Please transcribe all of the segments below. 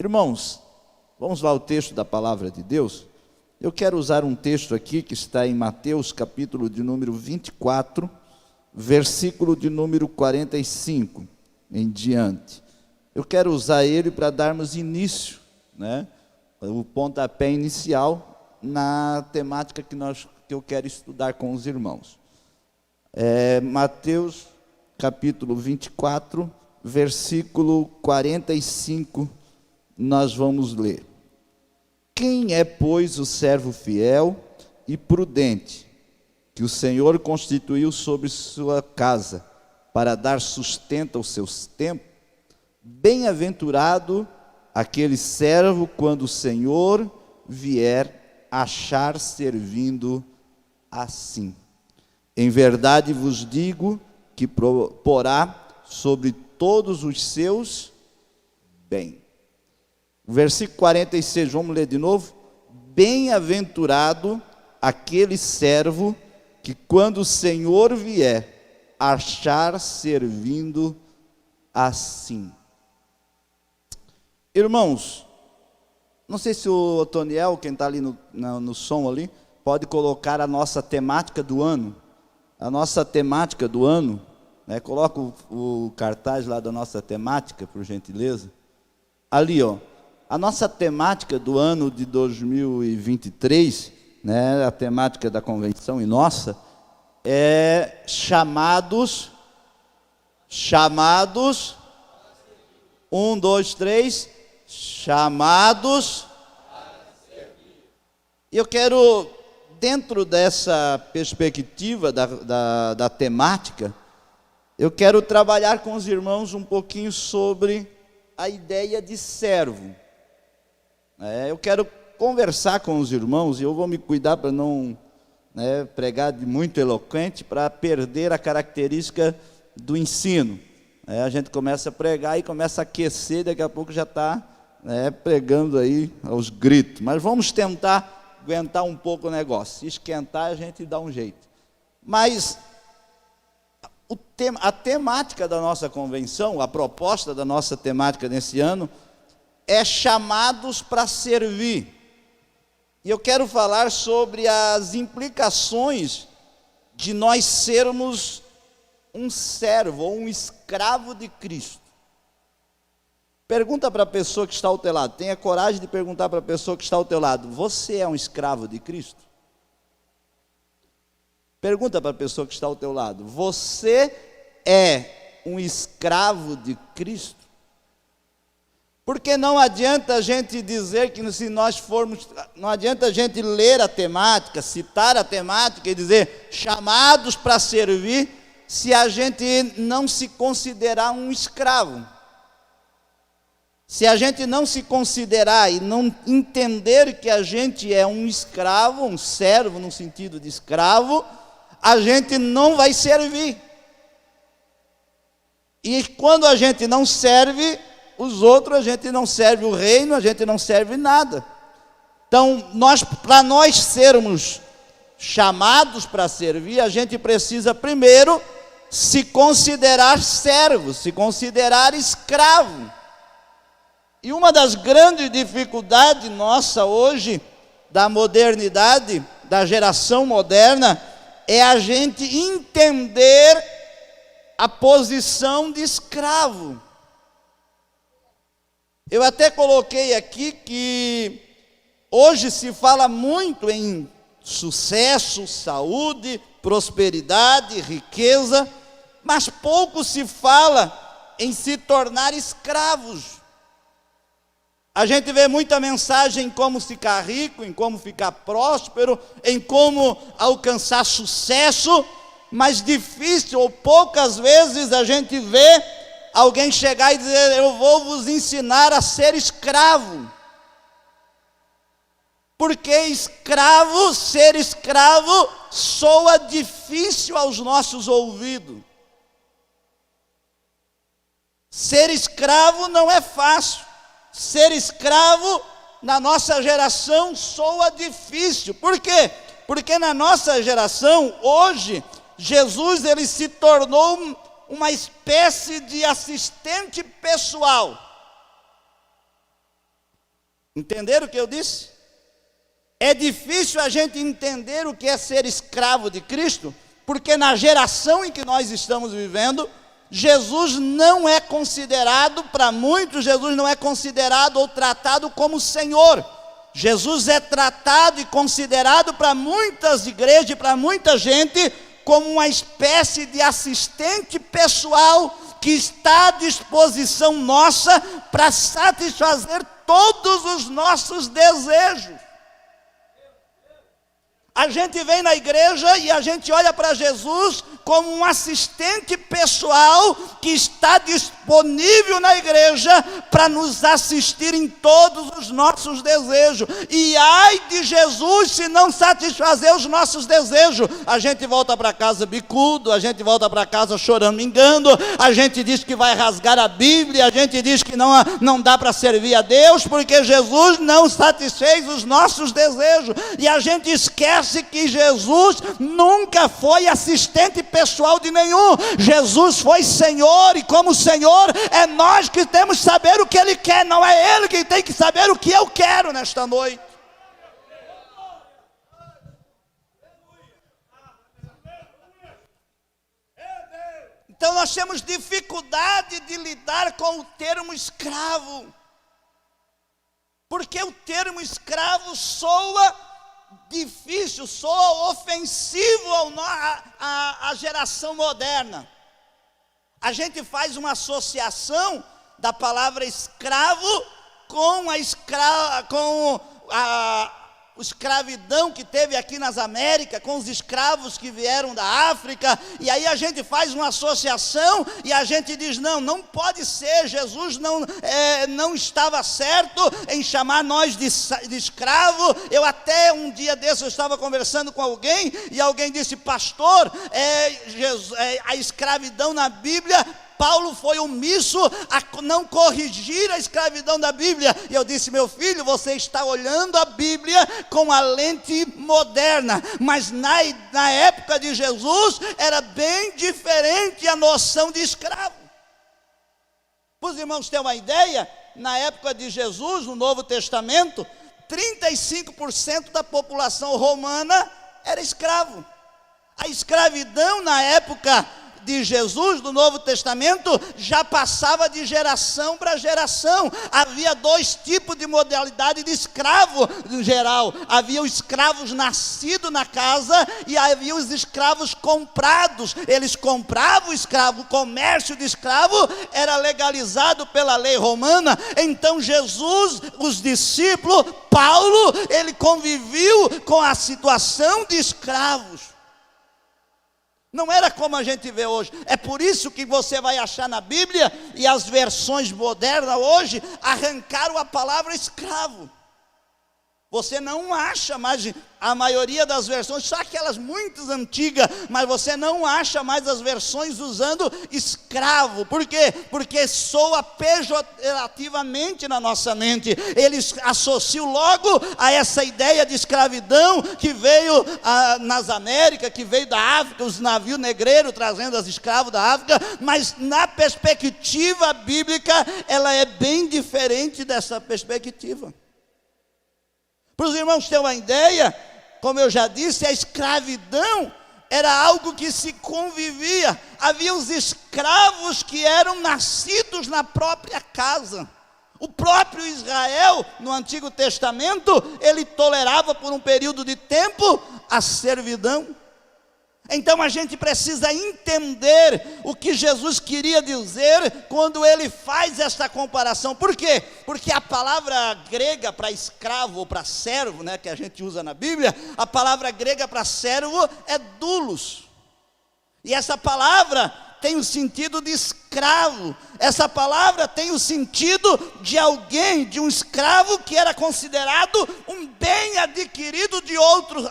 Irmãos, vamos lá ao texto da palavra de Deus. Eu quero usar um texto aqui que está em Mateus, capítulo de número 24, versículo de número 45 em diante. Eu quero usar ele para darmos início, o pontapé inicial na temática que eu quero estudar com os irmãos. Mateus, capítulo 24, versículo 45, nós vamos ler. Quem é, pois, o servo fiel e prudente, que o Senhor constituiu sobre sua casa, para dar sustento aos seus tempos? Bem-aventurado aquele servo, quando o Senhor vier, achar servindo assim. Em verdade vos digo que porá sobre todos os seus bens. Versículo 46, vamos ler de novo. Bem-aventurado aquele servo que, quando o Senhor vier, achar servindo assim. Irmãos, não sei se o Otoniel, quem está ali no som ali, pode colocar a nossa temática do ano. A nossa temática do ano, coloca o cartaz lá da nossa temática, por gentileza. Ali, ó. A nossa temática do ano de 2023, a temática da convenção e nossa, é chamados, 1, 2, 3, chamados. E eu quero, dentro dessa perspectiva da temática, eu quero trabalhar com os irmãos um pouquinho sobre a ideia de servo. Eu quero conversar com os irmãos, e eu vou me cuidar para não pregar de muito eloquente, para perder a característica do ensino. A gente começa a pregar e começa a aquecer, daqui a pouco já está pregando aí aos gritos. Mas vamos tentar aguentar um pouco o negócio. Se esquentar, a gente dá um jeito. Mas a temática da nossa convenção, a proposta da nossa temática nesse ano, é chamados para servir. E eu quero falar sobre as implicações de nós sermos um servo ou um escravo de Cristo. Pergunta para a pessoa que está ao teu lado, tenha coragem de perguntar para a pessoa que está ao teu lado: você é um escravo de Cristo? Pergunta para a pessoa que está ao teu lado: você é um escravo de Cristo? Porque não adianta a gente dizer que se nós formos, não adianta a gente ler a temática, citar a temática e dizer chamados para servir, se a gente não se considerar um escravo. Se a gente não se considerar e não entender que a gente é um escravo, um servo no sentido de escravo, a gente não vai servir. E quando a gente não serve os outros, a gente não serve o reino, a gente não serve nada. Então, para nós sermos chamados para servir, a gente precisa primeiro se considerar servo, se considerar escravo. E uma das grandes dificuldades nossa hoje, da modernidade, da geração moderna, é a gente entender a posição de escravo. Eu até coloquei aqui que hoje se fala muito em sucesso, saúde, prosperidade, riqueza, mas pouco se fala em se tornar escravos. A gente vê muita mensagem em como ficar rico, em como ficar próspero, em como alcançar sucesso, mas difícil ou poucas vezes a gente vê alguém chegar e dizer: eu vou vos ensinar a ser escravo. Porque ser escravo soa difícil aos nossos ouvidos. Ser escravo não é fácil. Ser escravo na nossa geração soa difícil. Por quê? Porque na nossa geração, hoje, Jesus ele se tornou uma espécie de assistente pessoal. Entenderam o que eu disse? É difícil a gente entender o que é ser escravo de Cristo, porque na geração em que nós estamos vivendo, Jesus não é considerado, para muitos, Jesus não é considerado ou tratado como Senhor. Jesus é tratado e considerado para muitas igrejas, para muita gente, como uma espécie de assistente pessoal que está à disposição nossa para satisfazer todos os nossos desejos. A gente vem na igreja e a gente olha para Jesus como um assistente pessoal que está disponível na igreja para nos assistir em todos os nossos desejos. E ai de Jesus se não satisfazer os nossos desejos. A gente volta para casa bicudo, a gente volta para casa choramingando, a gente diz que vai rasgar a Bíblia, a gente diz que não dá para servir a Deus, porque Jesus não satisfez os nossos desejos. E a gente esquece que Jesus nunca foi assistente pessoal de nenhum. Jesus foi Senhor, e como Senhor é nós que temos que saber o que Ele quer, não é Ele que tem que saber o que eu quero nesta noite. Então nós temos dificuldade de lidar com o termo escravo, porque o termo escravo soa difícil, soa ofensivo à geração moderna. A gente faz uma associação da palavra escravo com a escravidão que teve aqui nas Américas, com os escravos que vieram da África, e aí a gente faz uma associação e a gente diz, não pode ser, Jesus não estava certo em chamar nós de escravo. Eu até um dia desse eu estava conversando com alguém, e alguém disse, pastor, a escravidão na Bíblia, Paulo foi omisso a não corrigir a escravidão da Bíblia. E eu disse, meu filho, você está olhando a Bíblia com a lente moderna, mas na época de Jesus era bem diferente a noção de escravo. Para os irmãos terem uma ideia, na época de Jesus, no Novo Testamento, 35% da população romana era escravo. A escravidão na época de Jesus, do Novo Testamento, já passava de geração para geração. Havia dois tipos de modalidade de escravo em geral. Havia os escravos nascidos na casa e havia os escravos comprados. Eles compravam o escravo, o comércio de escravo era legalizado pela lei romana. Então Jesus, os discípulos, Paulo, ele conviveu com a situação de escravos. Não era como a gente vê hoje. É por isso que você vai achar na Bíblia, e as versões modernas hoje arrancaram a palavra escravo. Você não acha mais, a maioria das versões, só aquelas muito antigas, mas você não acha mais as versões usando escravo. Por quê? Porque soa pejorativamente na nossa mente. Eles associam logo a essa ideia de escravidão que veio nas Américas, que veio da África, os navios negreiros trazendo os escravos da África, mas na perspectiva bíblica, ela é bem diferente dessa perspectiva. Para os irmãos terem uma ideia, como eu já disse, a escravidão era algo que se convivia. Havia os escravos que eram nascidos na própria casa. O próprio Israel, no Antigo Testamento, ele tolerava por um período de tempo a servidão. Então a gente precisa entender o que Jesus queria dizer quando ele faz esta comparação. Por quê? Porque a palavra grega para escravo ou para servo, né, que a gente usa na Bíblia, a palavra grega para servo é doulos. E essa palavra tem o sentido de escravo. Essa palavra tem o sentido de alguém, de um escravo que era considerado um bem adquirido de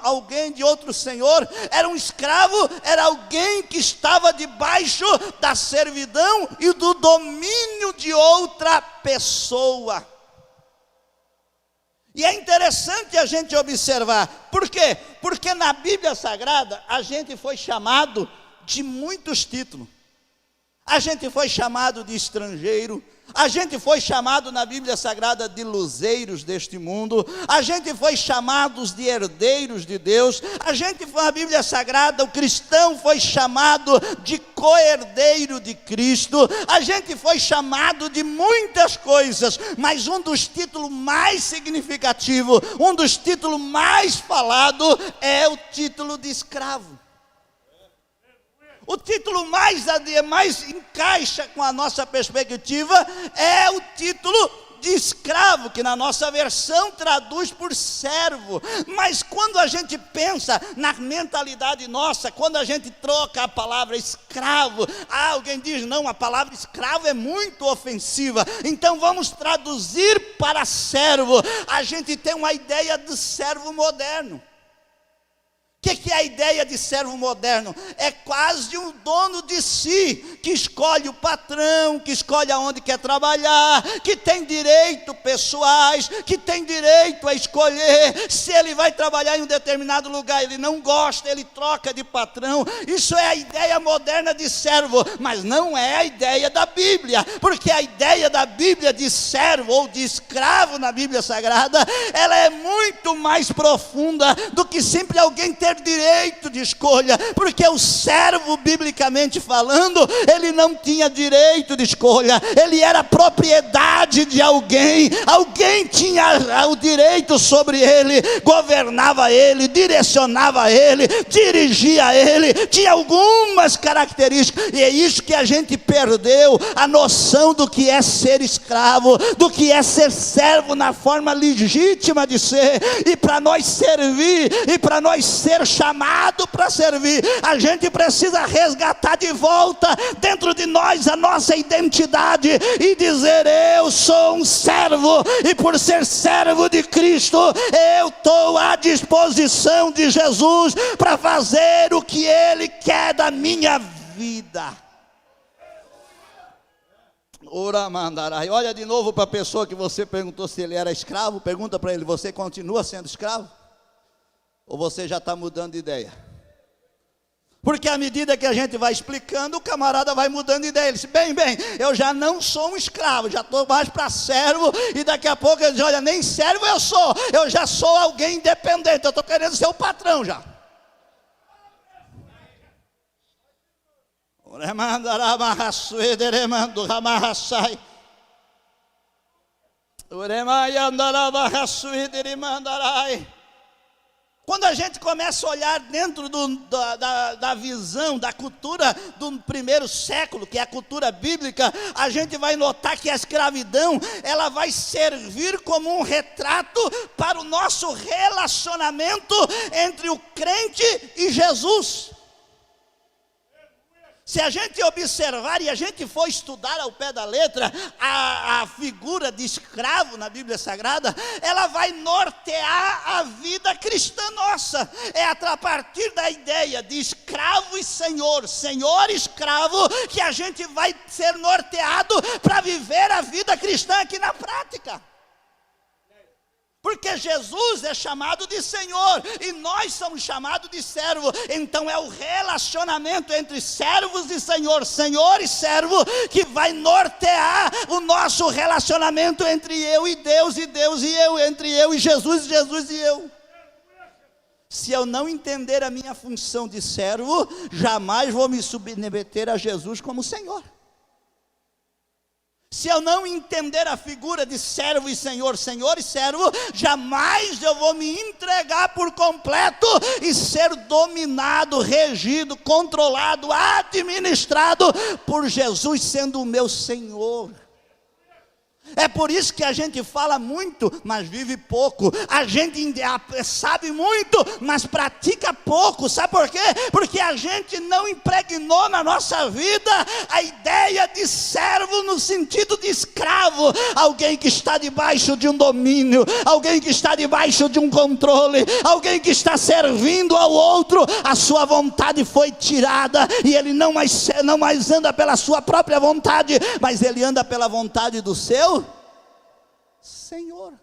alguém, de outro senhor. Era um escravo, era alguém que estava debaixo da servidão e do domínio de outra pessoa. E é interessante a gente observar. Por quê? Porque na Bíblia Sagrada a gente foi chamado de muitos títulos. A gente foi chamado de estrangeiro, A gente foi chamado na Bíblia Sagrada de luzeiros deste mundo. A gente foi chamados de herdeiros de Deus. A gente, na Bíblia Sagrada, o cristão foi chamado de co-herdeiro de Cristo. A gente foi chamado de muitas coisas, mas um dos títulos mais significativos, um dos títulos mais falados é o título de escravo. O título mais encaixa com a nossa perspectiva é o título de escravo, que na nossa versão traduz por servo. Mas quando a gente pensa na mentalidade nossa, quando a gente troca a palavra escravo, alguém diz, não, a palavra escravo é muito ofensiva, então vamos traduzir para servo. A gente tem uma ideia de servo moderno. O que é a ideia de servo moderno? É quase um dono de si, que escolhe o patrão, que escolhe aonde quer trabalhar, que tem direitos pessoais, que tem direito a escolher. Se ele vai trabalhar em um determinado lugar, ele não gosta, ele troca de patrão. Isso é a ideia moderna de servo, mas não é a ideia da Bíblia, porque a ideia da Bíblia de servo ou de escravo na Bíblia Sagrada, ela é muito mais profunda do que sempre alguém ter direito de escolha, porque o servo, biblicamente falando, ele não tinha direito de escolha, ele era propriedade de alguém, alguém tinha o direito sobre ele, governava ele, direcionava ele, dirigia ele, tinha algumas características, e é isso que a gente perdeu, a noção do que é ser escravo, do que é ser servo na forma legítima de ser, e para nós servir, e para nós ser chamado para servir, a gente precisa resgatar de volta dentro de nós a nossa identidade e dizer, eu sou um servo, e por ser servo de Cristo, eu estou à disposição de Jesus para fazer o que Ele quer da minha vida. Ora mandarai. Olha de novo para a pessoa que você perguntou se ele era escravo, pergunta para ele, você continua sendo escravo? Ou você já está mudando de ideia? Porque à medida que a gente vai explicando, o camarada vai mudando de ideia. Ele diz, bem, eu já não sou um escravo, já estou mais para servo, e daqui a pouco ele diz, olha, nem servo eu já sou alguém independente, eu estou querendo ser o patrão já. Quando a gente começa a olhar dentro da visão, da cultura do primeiro século, que é a cultura bíblica, a gente vai notar que a escravidão, ela vai servir como um retrato para o nosso relacionamento entre o crente e Jesus. Se a gente observar e a gente for estudar ao pé da letra a figura de escravo na Bíblia Sagrada, ela vai nortear a vida cristã nossa. É a partir da ideia de escravo e senhor, senhor e escravo, que a gente vai ser norteado para viver a vida cristã aqui na prática. Porque Jesus é chamado de Senhor e nós somos chamados de servo. Então é o relacionamento entre servos e Senhor, Senhor e servo, que vai nortear o nosso relacionamento entre eu e Deus e eu, entre eu e Jesus e eu. Se eu não entender a minha função de servo, jamais vou me submeter a Jesus como Senhor. Se eu não entender a figura de servo e senhor, senhor e servo, jamais eu vou me entregar por completo e ser dominado, regido, controlado, administrado por Jesus sendo o meu Senhor. É por isso que a gente fala muito, mas vive pouco. A gente sabe muito, mas pratica pouco. Sabe por quê? Porque a gente não impregnou na nossa vida a ideia de servo no sentido de escravo. Alguém que está debaixo de um domínio, alguém que está debaixo de um controle, alguém que está servindo ao outro. A sua vontade foi tirada e ele não mais anda pela sua própria vontade, mas ele anda pela vontade do seu Senhor.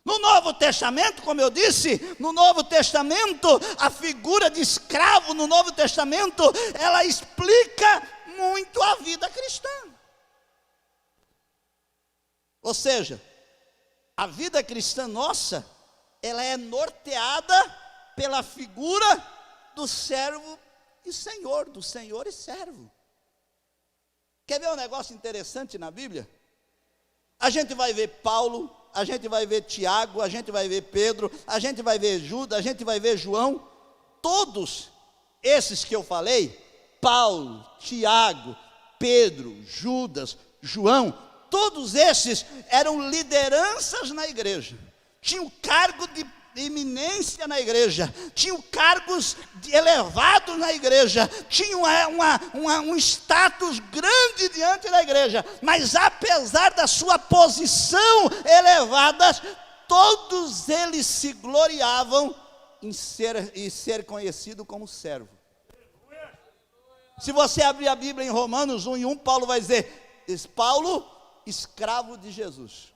No Novo Testamento, como eu disse, no Novo Testamento, a figura de escravo no Novo Testamento, ela explica muito a vida cristã. Ou seja, a vida cristã nossa, ela é norteada pela figura do servo e senhor, do senhor e servo. Quer ver um negócio interessante na Bíblia? A gente vai ver Paulo, a gente vai ver Tiago, a gente vai ver Pedro, a gente vai ver Judas, a gente vai ver João. Todos esses que eu falei, Paulo, Tiago, Pedro, Judas, João, todos esses eram lideranças na igreja, tinham cargo de eminência na igreja, tinham cargos elevados na igreja, tinham um status grande diante da igreja, mas apesar da sua posição elevada, todos eles se gloriavam em ser conhecido como servo. Se você abrir a Bíblia em Romanos 1:1, Paulo vai dizer, Paulo, escravo de Jesus.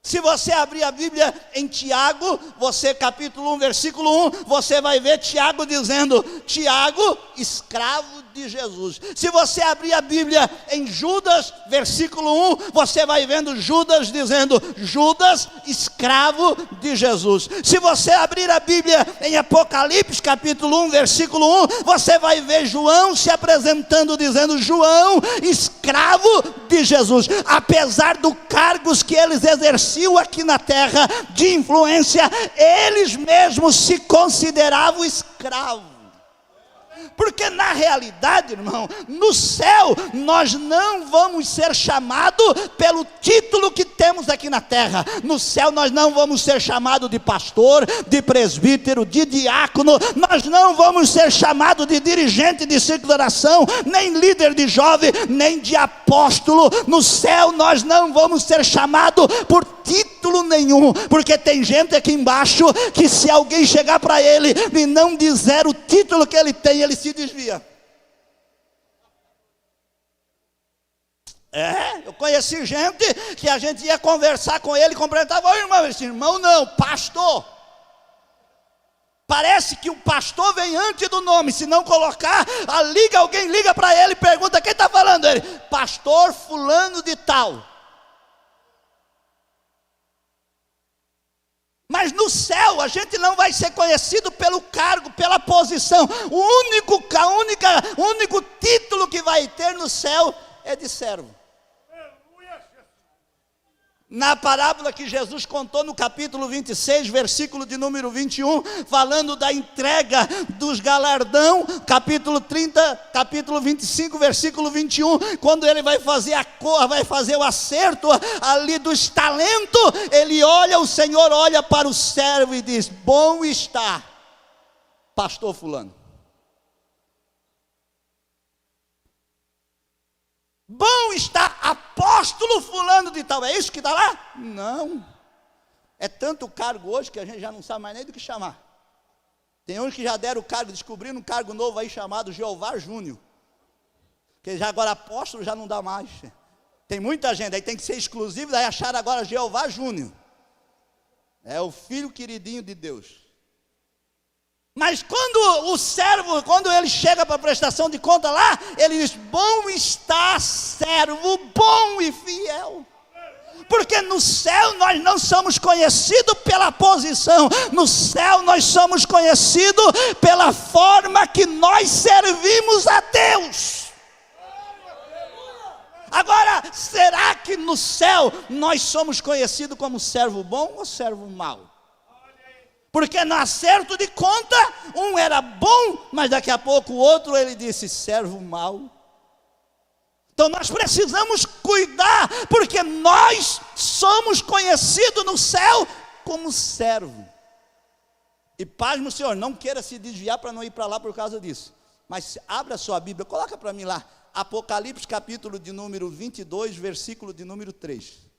Se você abrir a Bíblia em Tiago, você capítulo 1, versículo 1, você vai ver Tiago dizendo, Tiago, escravo de Jesus. Se você abrir a Bíblia em Judas, versículo 1, você vai vendo Judas dizendo, Judas, escravo de Jesus. Se você abrir a Bíblia em Apocalipse, capítulo 1, versículo 1, você vai ver João se apresentando dizendo, João, escravo de Jesus. Apesar dos cargos que eles exerciam aqui na terra de influência, eles mesmos se consideravam escravos. Porque na realidade, irmão, no céu nós não vamos ser chamados pelo título que temos aqui na terra. No céu nós não vamos ser chamados de pastor, de presbítero, de diácono. Nós não vamos ser chamados de dirigente de círculo de oração, nem líder de jovem, nem de apóstolo. No céu nós não vamos ser chamados por título nenhum, porque tem gente aqui embaixo que se alguém chegar para ele e não dizer o título que ele tem, ele se desvia. Eu conheci gente que a gente ia conversar com ele, cumprimentava, ô irmão, esse irmão não, pastor. Parece que o pastor vem antes do nome, se não colocar, alguém liga para ele e pergunta, quem está falando? Ele, pastor fulano de tal. Mas no céu a gente não vai ser conhecido pelo cargo, pela posição. O único título que vai ter no céu é de servo. Na parábola que Jesus contou no capítulo 26, versículo de número 21, falando da entrega dos galardão, capítulo 30, capítulo 25, versículo 21, quando ele vai fazer vai fazer o acerto ali dos talentos, o Senhor olha para o servo e diz, bom está, pastor fulano. Bom está apóstolo fulano de tal. É isso que está lá? Não. É tanto cargo hoje que a gente já não sabe mais nem do que chamar. Tem uns que já deram o cargo, descobriram um cargo novo aí chamado Jeová Júnior. Porque já agora apóstolo já não dá mais. Tem muita gente, aí tem que ser exclusivo, daí acharam agora Jeová Júnior. É o filho queridinho de Deus. Mas quando ele chega para a prestação de conta lá, ele diz, bom está servo, bom e fiel. Porque no céu nós não somos conhecidos pela posição, no céu nós somos conhecidos pela forma que nós servimos a Deus. Agora, será que no céu nós somos conhecidos como servo bom ou servo mau? Porque no acerto de conta, um era bom, mas daqui a pouco o outro ele disse, servo mau. Então nós precisamos cuidar, porque nós somos conhecidos no céu como servo. E pasme o Senhor, não queira se desviar para não ir para lá por causa disso. Mas abra a sua Bíblia, coloca para mim lá, Apocalipse capítulo de número 22, versículo de número 3.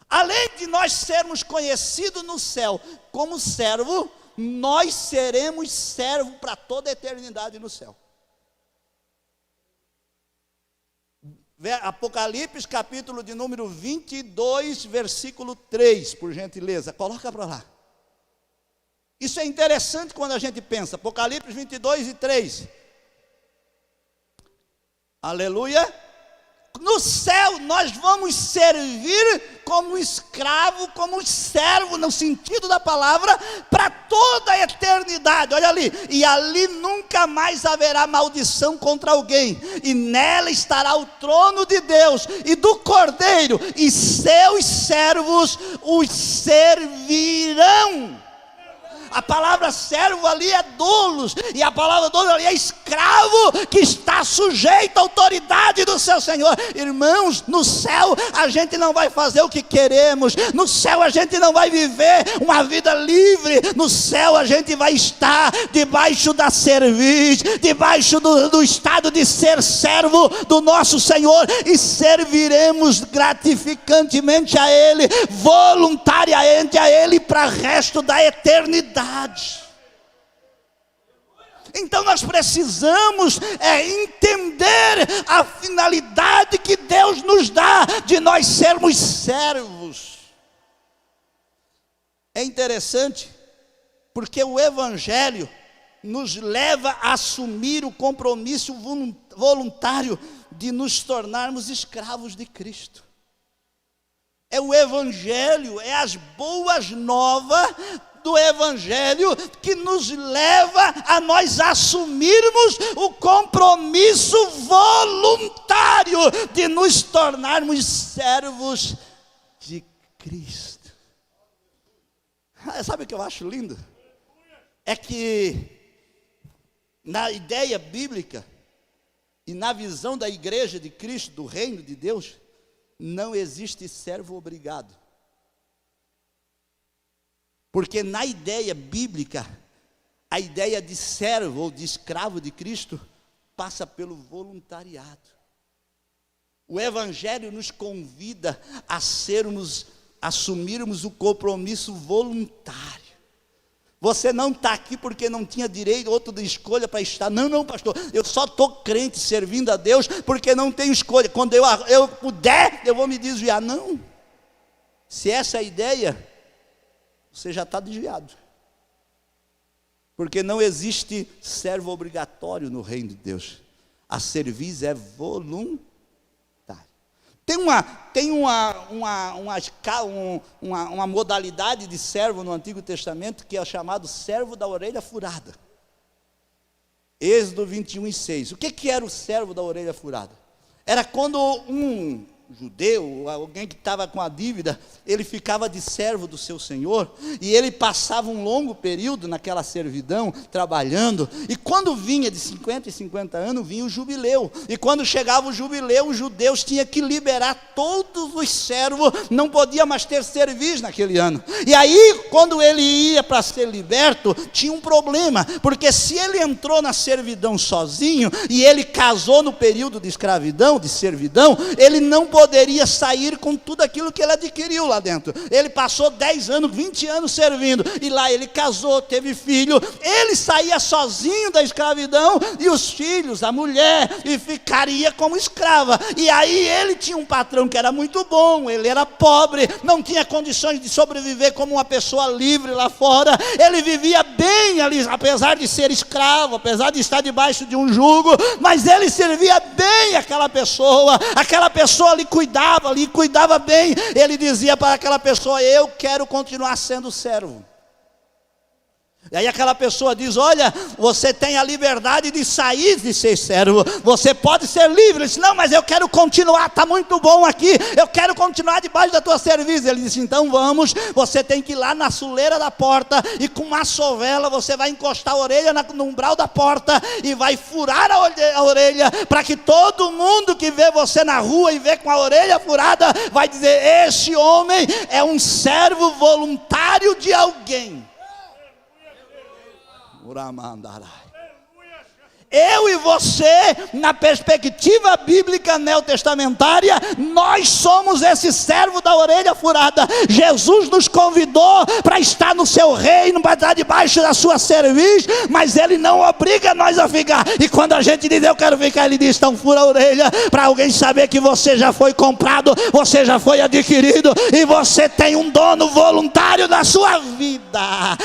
Além de nós sermos conhecidos no céu como servo, nós seremos servo para toda a eternidade no céu. Apocalipse capítulo de número 22, versículo 3, por gentileza, coloca para lá. Isso é interessante quando a gente pensa, Apocalipse 22 e 3. Aleluia. No céu nós vamos servir como escravo, como servo, no sentido da palavra, para toda a eternidade. Olha ali, e ali nunca mais haverá maldição contra alguém, e nela estará o trono de Deus e do Cordeiro, e seus servos os servirão. A palavra servo ali é doulos, e a palavra doulos ali é escravo que está sujeito à autoridade do seu Senhor. Irmãos, no céu a gente não vai fazer o que queremos, no céu a gente não vai viver uma vida livre, no céu a gente vai estar debaixo da cerviz, debaixo do estado de ser servo do nosso Senhor, e serviremos gratificantemente a Ele, voluntariamente a Ele, para o resto da eternidade. Então nós precisamos entender a finalidade que Deus nos dá de nós sermos servos. É interessante, porque o Evangelho nos leva a assumir o compromisso voluntário de nos tornarmos escravos de Cristo. É o Evangelho, é as boas novas do Evangelho que nos leva a nós assumirmos o compromisso voluntário de nos tornarmos servos de Cristo. Sabe o que eu acho lindo? É que na ideia bíblica e na visão da igreja de Cristo, do reino de Deus, não existe servo obrigado. Porque na ideia bíblica, a ideia de servo ou de escravo de Cristo passa pelo voluntariado. O Evangelho nos convida a assumirmos o compromisso voluntário. Você não está aqui porque não tinha direito, outro de escolha para estar. Não, pastor, eu só estou crente, servindo a Deus, porque não tenho escolha. Quando eu puder, eu vou me desviar. Não. Se essa é a ideia, você já está desviado. Porque não existe servo obrigatório no reino de Deus. A serviço é voluntário. Tem uma modalidade de servo no Antigo Testamento que é chamado servo da orelha furada. Êxodo 21:6. O que era o servo da orelha furada? Era quando um judeu, alguém que estava com a dívida, ele ficava de servo do seu senhor, e ele passava um longo período naquela servidão, trabalhando, e quando vinha de 50 em 50 anos, vinha o jubileu, e quando chegava o jubileu, os judeus tinham que liberar todos os servos, não podia mais ter serviço naquele ano, e aí, quando ele ia para ser liberto, tinha um problema, porque se ele entrou na servidão sozinho, e ele casou no período de escravidão, de servidão, ele não poderia sair com tudo aquilo que ele adquiriu lá dentro. Ele passou 10 anos, 20 anos servindo, e lá ele casou, teve filho, ele saía sozinho da escravidão, e os filhos, a mulher, e ficaria como escrava, e aí ele tinha um patrão que era muito bom, ele era pobre, não tinha condições de sobreviver como uma pessoa livre lá fora, ele vivia bem ali, apesar de ser escravo, apesar de estar debaixo de um jugo, mas ele servia bem aquela pessoa ali cuidava bem. Ele dizia para aquela pessoa: eu quero continuar sendo servo. E aí aquela pessoa diz: olha, você tem a liberdade de sair de ser servo, você pode ser livre. Ele disse: não, mas eu quero continuar, está muito bom aqui, eu quero continuar debaixo da tua serviço. Ele disse: então vamos, você tem que ir lá na soleira da porta, e com uma sovela você vai encostar a orelha no umbral da porta, e vai furar a orelha, para que todo mundo que vê você na rua e vê com a orelha furada, vai dizer: este homem é um servo voluntário de alguém. Eu e você, na perspectiva bíblica neotestamentária, nós somos esse servo da orelha furada. Jesus nos convidou para estar no seu reino, para estar debaixo da sua serviço, mas Ele não obriga nós a ficar. E quando a gente diz: eu quero ficar, Ele diz: então fura a orelha, para alguém saber que você já foi comprado, você já foi adquirido, e você tem um dono voluntário da sua vida.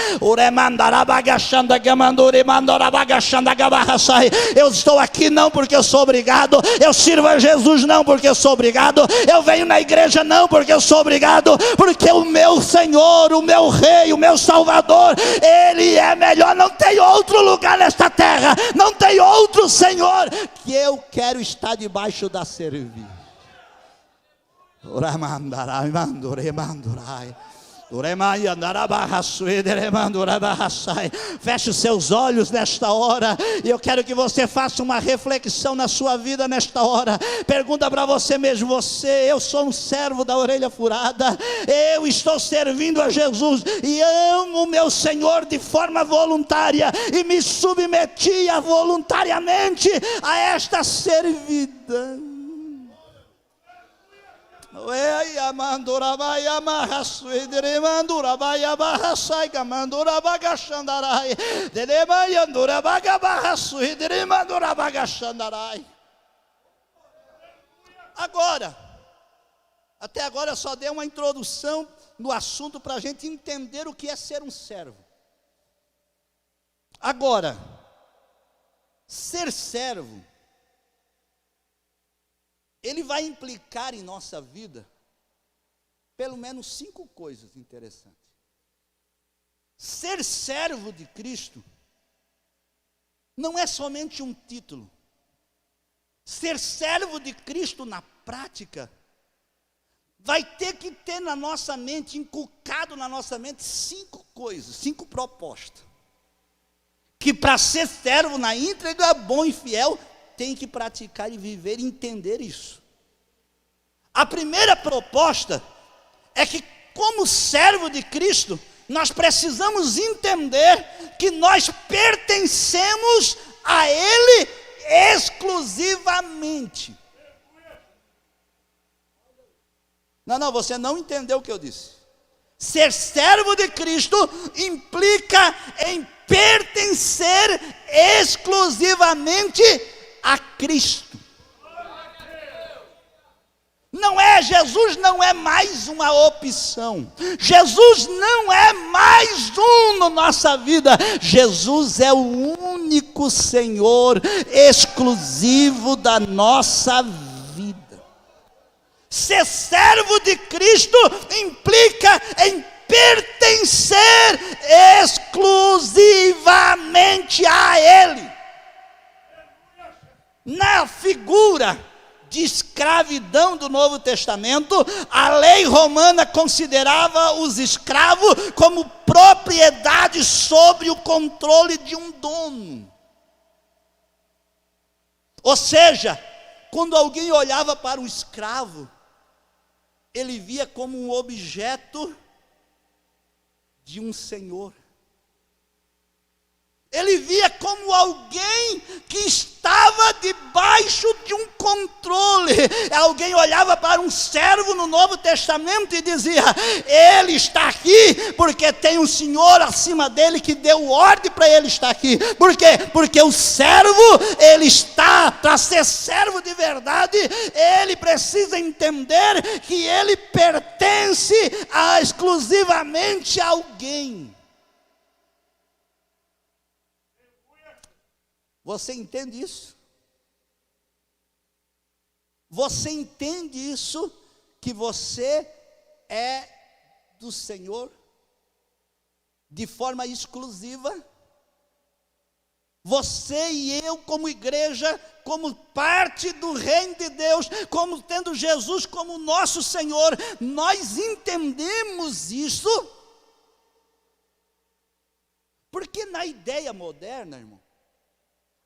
Eu estou aqui não porque eu sou obrigado, eu sirvo a Jesus não porque eu sou obrigado, eu venho na igreja não porque eu sou obrigado, porque o meu Senhor, o meu Rei, o meu Salvador, Ele é melhor. Não tem outro lugar nesta terra, não tem outro Senhor que eu quero estar debaixo da cerviz. Feche os seus olhos nesta hora, e eu quero que você faça uma reflexão na sua vida nesta hora. Pergunta para você mesmo: eu sou um servo da orelha furada, eu estou servindo a Jesus e amo o meu Senhor de forma voluntária e me submetia voluntariamente a esta servidão. Agora, até agora eu só dei uma introdução no assunto para a gente entender o que é ser um servo. Agora, ser servo, ele vai implicar em nossa vida pelo menos 5 coisas interessantes. Ser servo de Cristo não é somente um título. Ser servo de Cristo na prática vai ter que ter na nossa mente, inculcado na nossa mente, 5 coisas, 5 propostas. Que para ser servo na íntegra, bom e fiel, tem que praticar e viver e entender isso. A primeira proposta é que, como servo de Cristo, nós precisamos entender que nós pertencemos a Ele exclusivamente. Não, você não entendeu o que eu disse. Ser servo de Cristo implica em pertencer exclusivamente a Cristo. Jesus não é mais uma opção. Jesus não é mais na nossa vida. Jesus é o único Senhor exclusivo da nossa vida. Ser servo de Cristo implica em pertencer exclusivamente a Ele. Na figura de escravidão do Novo Testamento, a lei romana considerava os escravos como propriedade sobre o controle de um dono. Ou seja, quando alguém olhava para um escravo, ele via como um objeto de um senhor. Ele via como alguém que estava debaixo de um controle. Alguém olhava para um servo no Novo Testamento e dizia: ele está aqui porque tem um senhor acima dele que deu ordem para ele estar aqui. Por quê? Porque o servo, ele está, para ser servo de verdade, ele precisa entender que ele pertence exclusivamente a alguém. Você entende isso? Você entende isso? Que você é do Senhor de forma exclusiva? Você e eu, como igreja, como parte do reino de Deus, como tendo Jesus como nosso Senhor, nós entendemos isso? Porque na ideia moderna, irmão,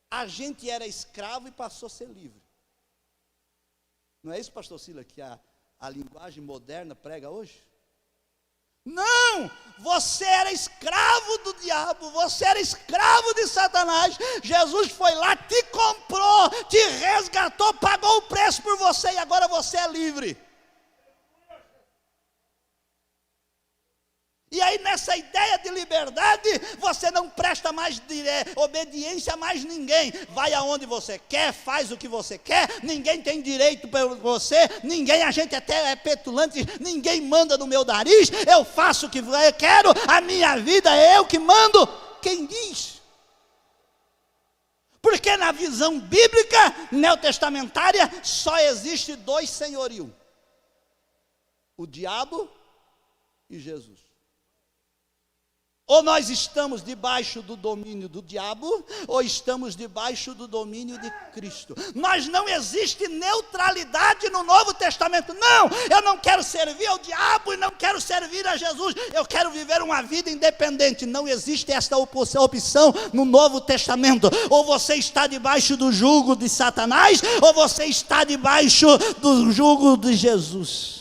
a gente era escravo e passou a ser livre. Não é isso, pastor Sila, que a linguagem moderna prega hoje? Não! Você era escravo do diabo, você era escravo de Satanás. Jesus foi lá, te comprou, te resgatou, pagou o preço por você e agora você é livre. E aí nessa ideia de liberdade, você não presta mais obediência a mais ninguém. Vai aonde você quer, faz o que você quer, ninguém tem direito para você, a gente até é petulante, ninguém manda no meu nariz, eu faço o que eu quero, a minha vida é eu que mando. Quem diz? Porque na visão bíblica, neotestamentária, só existe dois senhorios: o diabo e Jesus. Ou nós estamos debaixo do domínio do diabo, ou estamos debaixo do domínio de Cristo. Mas não existe neutralidade no Novo Testamento. Não, eu não quero servir ao diabo e não quero servir a Jesus. Eu quero viver uma vida independente. Não existe esta opção no Novo Testamento. Ou você está debaixo do jugo de Satanás, ou você está debaixo do jugo de Jesus.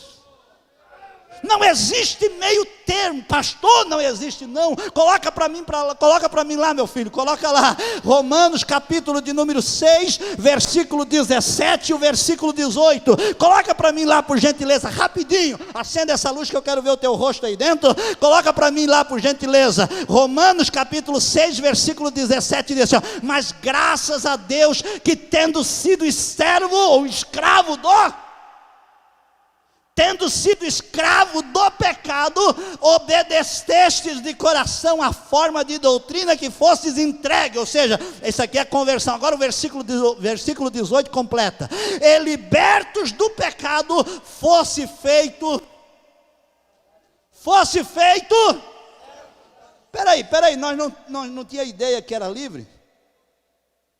Não existe meio termo, pastor, não existe não. Coloca para mim lá, meu filho, coloca lá, Romanos capítulo de número 6, versículo 17 e o versículo 18, coloca para mim lá por gentileza, rapidinho, acenda essa luz que eu quero ver o teu rosto aí dentro, coloca para mim lá por gentileza, Romanos capítulo 6, versículo 17, diz assim, mas graças a Deus que tendo sido servo ou escravo tendo sido escravo do pecado, obedecestes de coração a forma de doutrina que fostes entregue. Ou seja, isso aqui é a conversão. Agora o versículo 18 completa. E libertos do pecado, fosse feito. Peraí, nós não tinha ideia que era livre.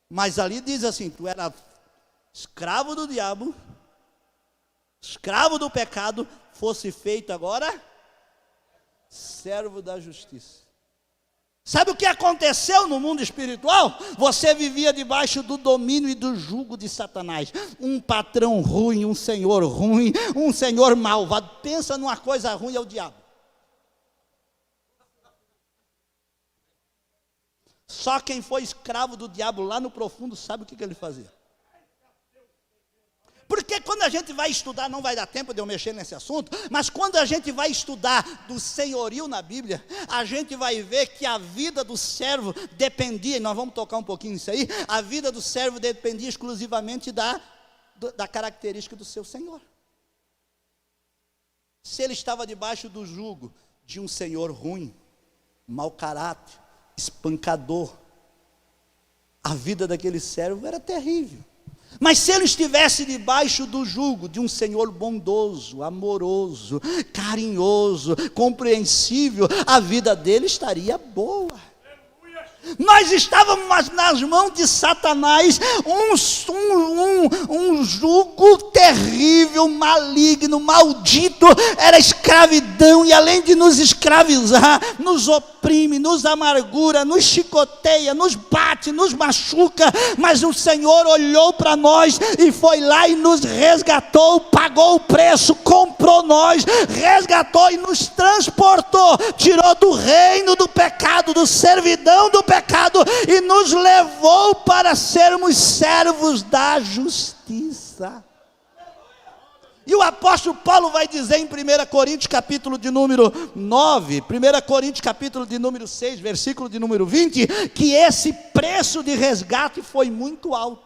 Mas ali diz assim, tu era escravo do diabo, escravo do pecado, fosse feito agora servo da justiça. Sabe o que aconteceu no mundo espiritual? Você vivia debaixo do domínio e do jugo de Satanás. Um patrão ruim, um senhor malvado. Pensa numa coisa ruim, é o diabo. Só quem foi escravo do diabo lá no profundo sabe o que ele fazia. Porque quando a gente vai estudar, não vai dar tempo de eu mexer nesse assunto, mas quando a gente vai estudar do senhorio na Bíblia, a gente vai ver que a vida do servo dependia, e nós vamos tocar um pouquinho nisso aí, a vida do servo dependia exclusivamente da característica do seu senhor. Se ele estava debaixo do jugo de um senhor ruim, mau caráter, espancador, a vida daquele servo era terrível. Mas se ele estivesse debaixo do jugo de um Senhor bondoso, amoroso, carinhoso, compreensível, a vida dele estaria boa. Nós estávamos nas mãos de Satanás, um jugo terrível, maligno, maldito, era escravidão, e além de nos escravizar, nos oprime, nos amargura, nos chicoteia, nos bate, nos machuca, mas o Senhor olhou para nós e foi lá e nos resgatou, pagou o preço, comprou nós, resgatou e nos transportou, tirou do reino do pecado, do servidão do pecado, e nos levou para sermos servos da justiça. E o apóstolo Paulo vai dizer em 1 Coríntios capítulo de número 9, 1 Coríntios capítulo de número 6, versículo de número 20, que esse preço de resgate foi muito alto.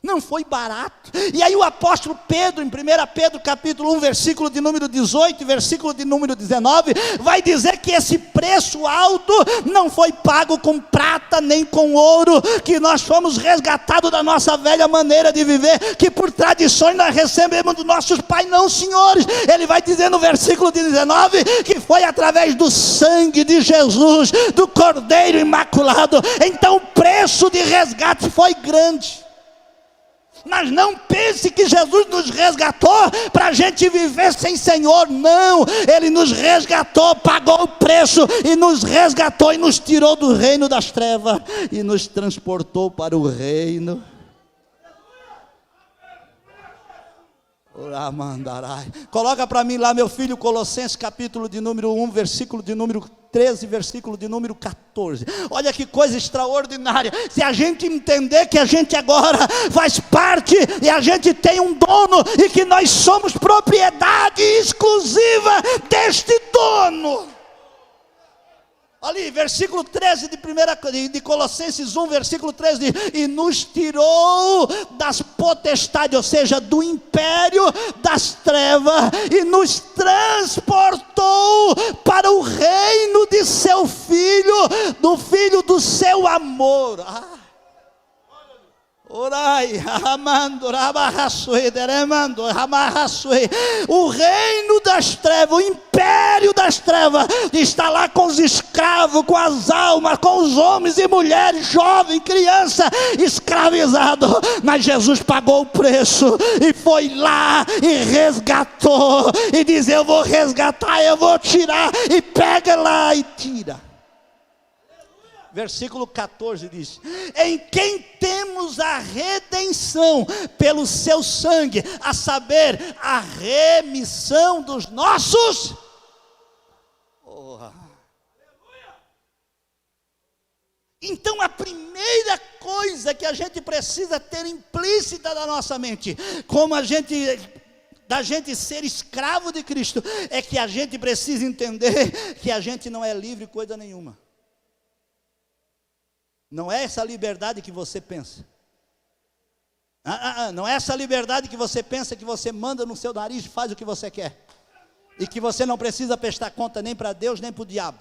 Não foi barato. E aí o apóstolo Pedro, em 1 Pedro capítulo 1, versículo de número 18, versículo de número 19, vai dizer que esse preço alto não foi pago com prata nem com ouro, que nós fomos resgatados da nossa velha maneira de viver, que por tradições nós recebemos dos nossos pais. Não, senhores, ele vai dizer no versículo de 19, que foi através do sangue de Jesus, do Cordeiro Imaculado. Então o preço de resgate foi grande. Mas não pense que Jesus nos resgatou para a gente viver sem Senhor. Não, Ele nos resgatou, pagou o preço e nos resgatou e nos tirou do reino das trevas e nos transportou para o reino. Coloca para mim lá, meu filho, Colossenses capítulo de número 1, versículo de número 13, versículo de número 14. Olha que coisa extraordinária. Se a gente entender que a gente agora faz parte e a gente tem um dono e que nós somos propriedade exclusiva deste dono. Ali, versículo 13 de Colossenses 1, versículo 13 diz, e nos tirou das potestades, ou seja, do império das trevas, e nos transportou para o reino de seu Filho, do Filho do seu amor. Orai, amando, rabarraçoe, deremando, ramarraçoe. O reino das trevas, o império das trevas, está lá com os escravos, com as almas, com os homens e mulheres, jovem, criança, escravizado. Mas Jesus pagou o preço e foi lá e resgatou. E diz: eu vou resgatar, eu vou tirar. E pega lá e tira. Versículo 14 diz: em quem temos a redenção pelo seu sangue, a saber, a remissão dos nossos. Então a primeira coisa que a gente precisa ter implícita na nossa mente, como da gente ser escravo de Cristo, é que a gente precisa entender que a gente não é livre coisa nenhuma. Não é essa liberdade que você pensa. Não é essa liberdade que você pensa que você manda no seu nariz e faz o que você quer. E que você não precisa prestar conta nem para Deus nem para o diabo.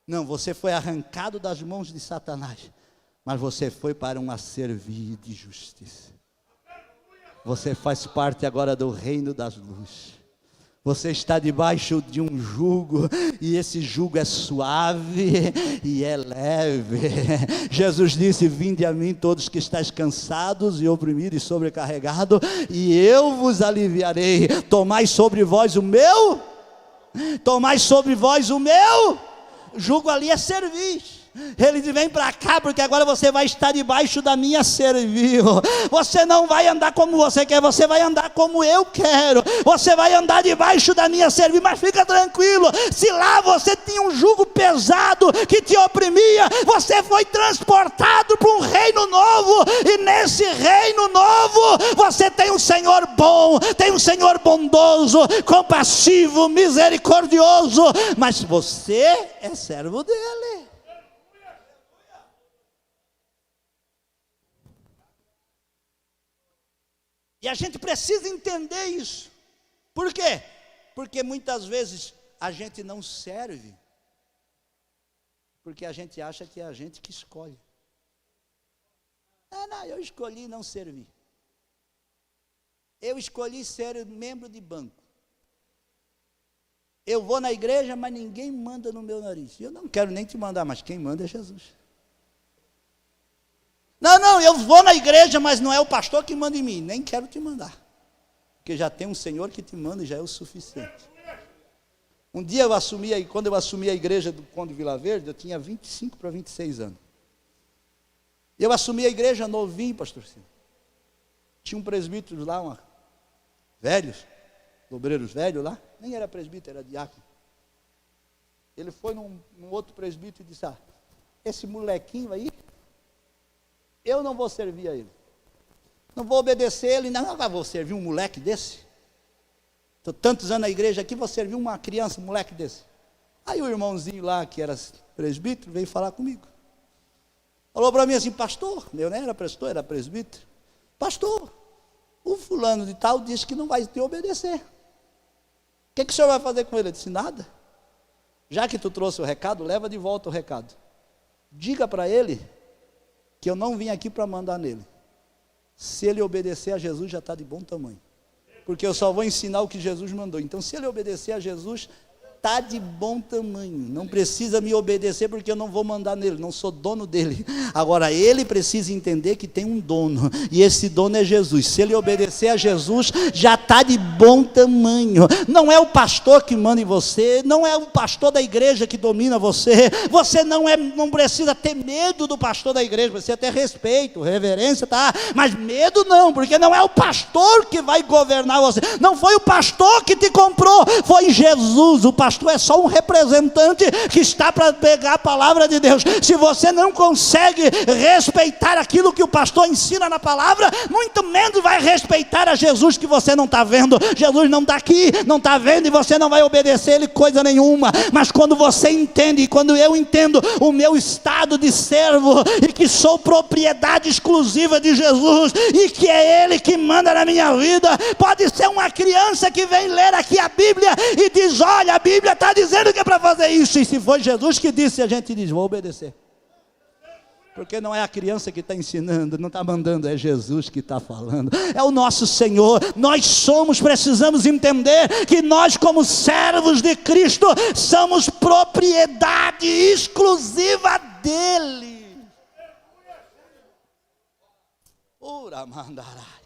Não, você foi arrancado das mãos de Satanás. Mas você foi para um servir de justiça. Você faz parte agora do reino das luzes. Você está debaixo de um jugo, e esse jugo é suave e é leve. Jesus disse: vinde a mim todos que estáis cansados e oprimidos e sobrecarregados, e eu vos aliviarei. Tomai sobre vós o meu jugo. Ali é serviço. Ele diz: vem para cá, porque agora você vai estar debaixo da minha serviço. Você não vai andar como você quer, você vai andar como eu quero. Você vai andar debaixo da minha serviço. Mas fica tranquilo, se lá você tinha um jugo pesado que te oprimia, você foi transportado para um reino novo. E nesse reino novo você tem um Senhor bom, tem um Senhor bondoso, compassivo, misericordioso. Mas você é servo dele. E a gente precisa entender isso. Por quê? Porque muitas vezes a gente não serve, porque a gente acha que é a gente que escolhe. Não, eu escolhi não servir. Eu escolhi ser membro de banco. Eu vou na igreja, mas ninguém manda no meu nariz. Eu não quero nem te mandar, mas quem manda é Jesus. Não, eu vou na igreja, mas não é o pastor que manda em mim. Nem quero te mandar. Porque já tem um Senhor que te manda e já é o suficiente. Um dia quando eu assumi a igreja do Conde Vila Verde, eu tinha 25 para 26 anos. Eu assumi a igreja novinho, pastor Ciro. Tinha um presbítero lá, velhos, obreiros velhos lá. Nem era presbítero, era diácono. Ele foi num outro presbítero e disse: esse molequinho aí, eu não vou servir a ele. Não vou obedecer ele, não vou servir um moleque desse. Estou tantos anos na igreja aqui, vou servir uma criança, um moleque desse. Aí o irmãozinho lá, que era presbítero, veio falar comigo. Falou para mim assim: pastor, eu nem era pastor, era presbítero. Pastor, o fulano de tal disse que não vai te obedecer. O que o senhor vai fazer com ele? Eu disse: nada. Já que tu trouxe o recado, leva de volta o recado. Diga para ele que eu não vim aqui para mandar nele. Se ele obedecer a Jesus, já está de bom tamanho. Porque eu só vou ensinar o que Jesus mandou. Então, se ele obedecer a Jesus, está de bom tamanho. Não precisa me obedecer, porque eu não vou mandar nele, não sou dono dele. Agora, ele precisa entender que tem um dono, e esse dono é Jesus. Se ele obedecer a Jesus, já está de bom tamanho. Não é o pastor que manda em você, não é o pastor da igreja que domina você. Você não precisa ter medo do pastor da igreja, precisa ter respeito, reverência, tá? Mas medo não, porque não é o pastor que vai governar você. Não foi o pastor que te comprou, foi Jesus. O pastor é só um representante que está para pegar a palavra de Deus. Se você não consegue respeitar aquilo que o pastor ensina na palavra, muito menos vai respeitar a Jesus que você não está vendo. Jesus não está aqui, não está vendo, e você não vai obedecer ele coisa nenhuma. Mas quando você entende, e quando eu entendo o meu estado de servo, e que sou propriedade exclusiva de Jesus, e que é ele que manda na minha vida, pode ser uma criança que vem ler aqui a Bíblia e diz: olha, a Bíblia está dizendo que é para fazer isso, e se foi Jesus que disse, a gente diz: vou obedecer. Porque não é a criança que está ensinando, não está mandando, é Jesus que está falando, é o nosso Senhor. Precisamos entender que nós, como servos de Cristo, somos propriedade exclusiva dEle. Ora mandarai,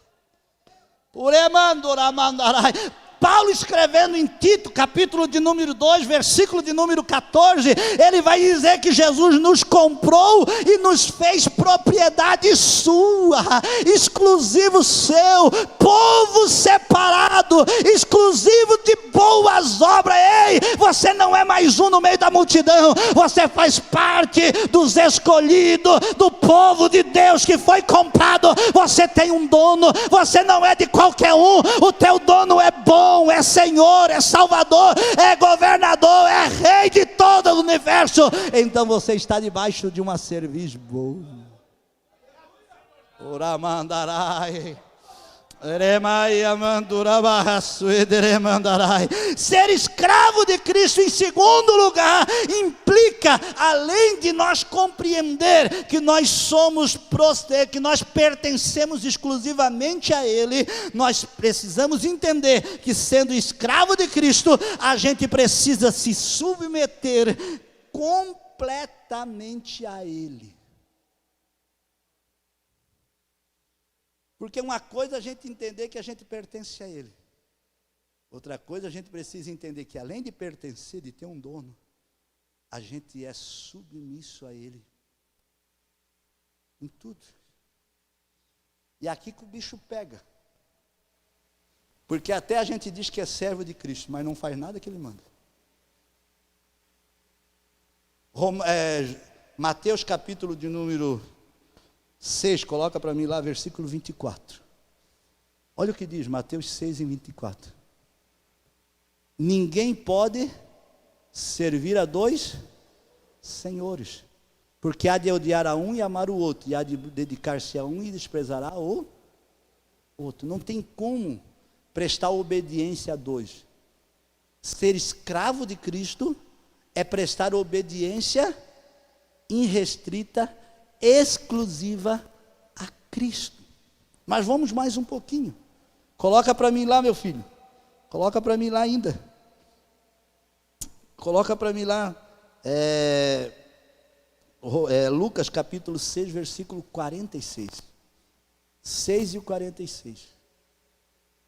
Puremandora mandarai. Paulo, escrevendo em Tito, capítulo de número 2, versículo de número 14, ele vai dizer que Jesus nos comprou e nos fez propriedade sua, exclusivo seu, povo separado, exclusivo de boas obras. Ei, você não é mais um no meio da multidão, você faz parte dos escolhidos, do povo de Deus que foi comprado. Você tem um dono, você não é de qualquer um, o teu dono é bom, é Senhor, é Salvador, é governador, é Rei de todo o universo. Então você está debaixo de uma cerviz boa. Oramandarai. Ser escravo de Cristo, em segundo lugar, implica, além de nós compreender que nós que nós pertencemos exclusivamente a Ele, nós precisamos entender que, sendo escravo de Cristo, a gente precisa se submeter completamente a Ele. Porque uma coisa é a gente entender que a gente pertence a Ele. Outra coisa a gente precisa entender que, além de pertencer, de ter um dono, a gente é submisso a Ele. Em tudo. E aqui que o bicho pega. Porque até a gente diz que é servo de Cristo, mas não faz nada que Ele manda. Mateus capítulo de número 6, coloca para mim lá, versículo 24. Olha o que diz Mateus 6, 24. Ninguém pode servir a dois senhores, porque há de odiar a um e amar o outro, e há de dedicar-se a um e desprezará o outro. Não tem como prestar obediência a dois. Ser escravo de Cristo é prestar obediência irrestrita, exclusiva a Cristo. Mas vamos mais um pouquinho. Coloca para mim lá, meu filho. Coloca para mim lá ainda. Coloca para mim lá. Lucas capítulo 6, versículo 46. 6 e o 46.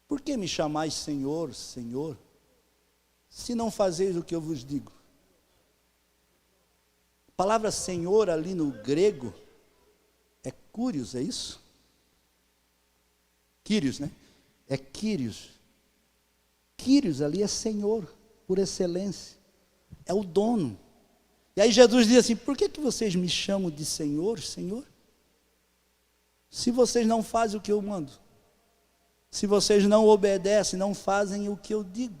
Por que me chamais Senhor, Senhor, se não fazeis o que eu vos digo? A palavra Senhor ali no grego é Kyrios, é isso? Kyrios, né? É Kyrios. Kyrios ali é Senhor, por excelência. É o dono. E aí Jesus diz assim: por que vocês me chamam de Senhor, Senhor? Se vocês não fazem o que eu mando. Se vocês não obedecem, não fazem o que eu digo.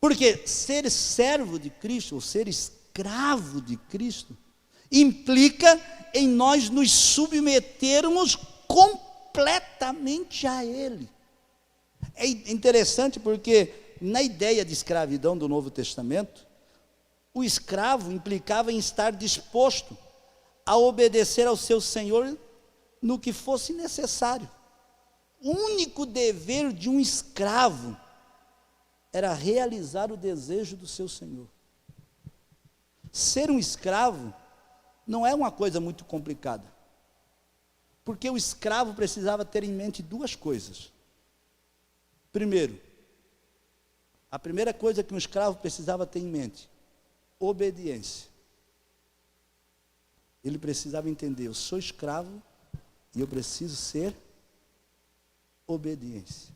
Porque ser servo de Cristo, ou ser escravo de Cristo, implica em nós nos submetermos completamente a Ele. É interessante porque na ideia de escravidão do Novo Testamento, o escravo implicava em estar disposto a obedecer ao seu senhor no que fosse necessário. O único dever de um escravo era realizar o desejo do seu senhor. Ser um escravo não é uma coisa muito complicada, porque o escravo precisava ter em mente duas coisas. Primeiro, a primeira coisa que um escravo precisava ter em mente: obediência. Ele precisava entender: eu sou escravo e eu preciso ser obediência.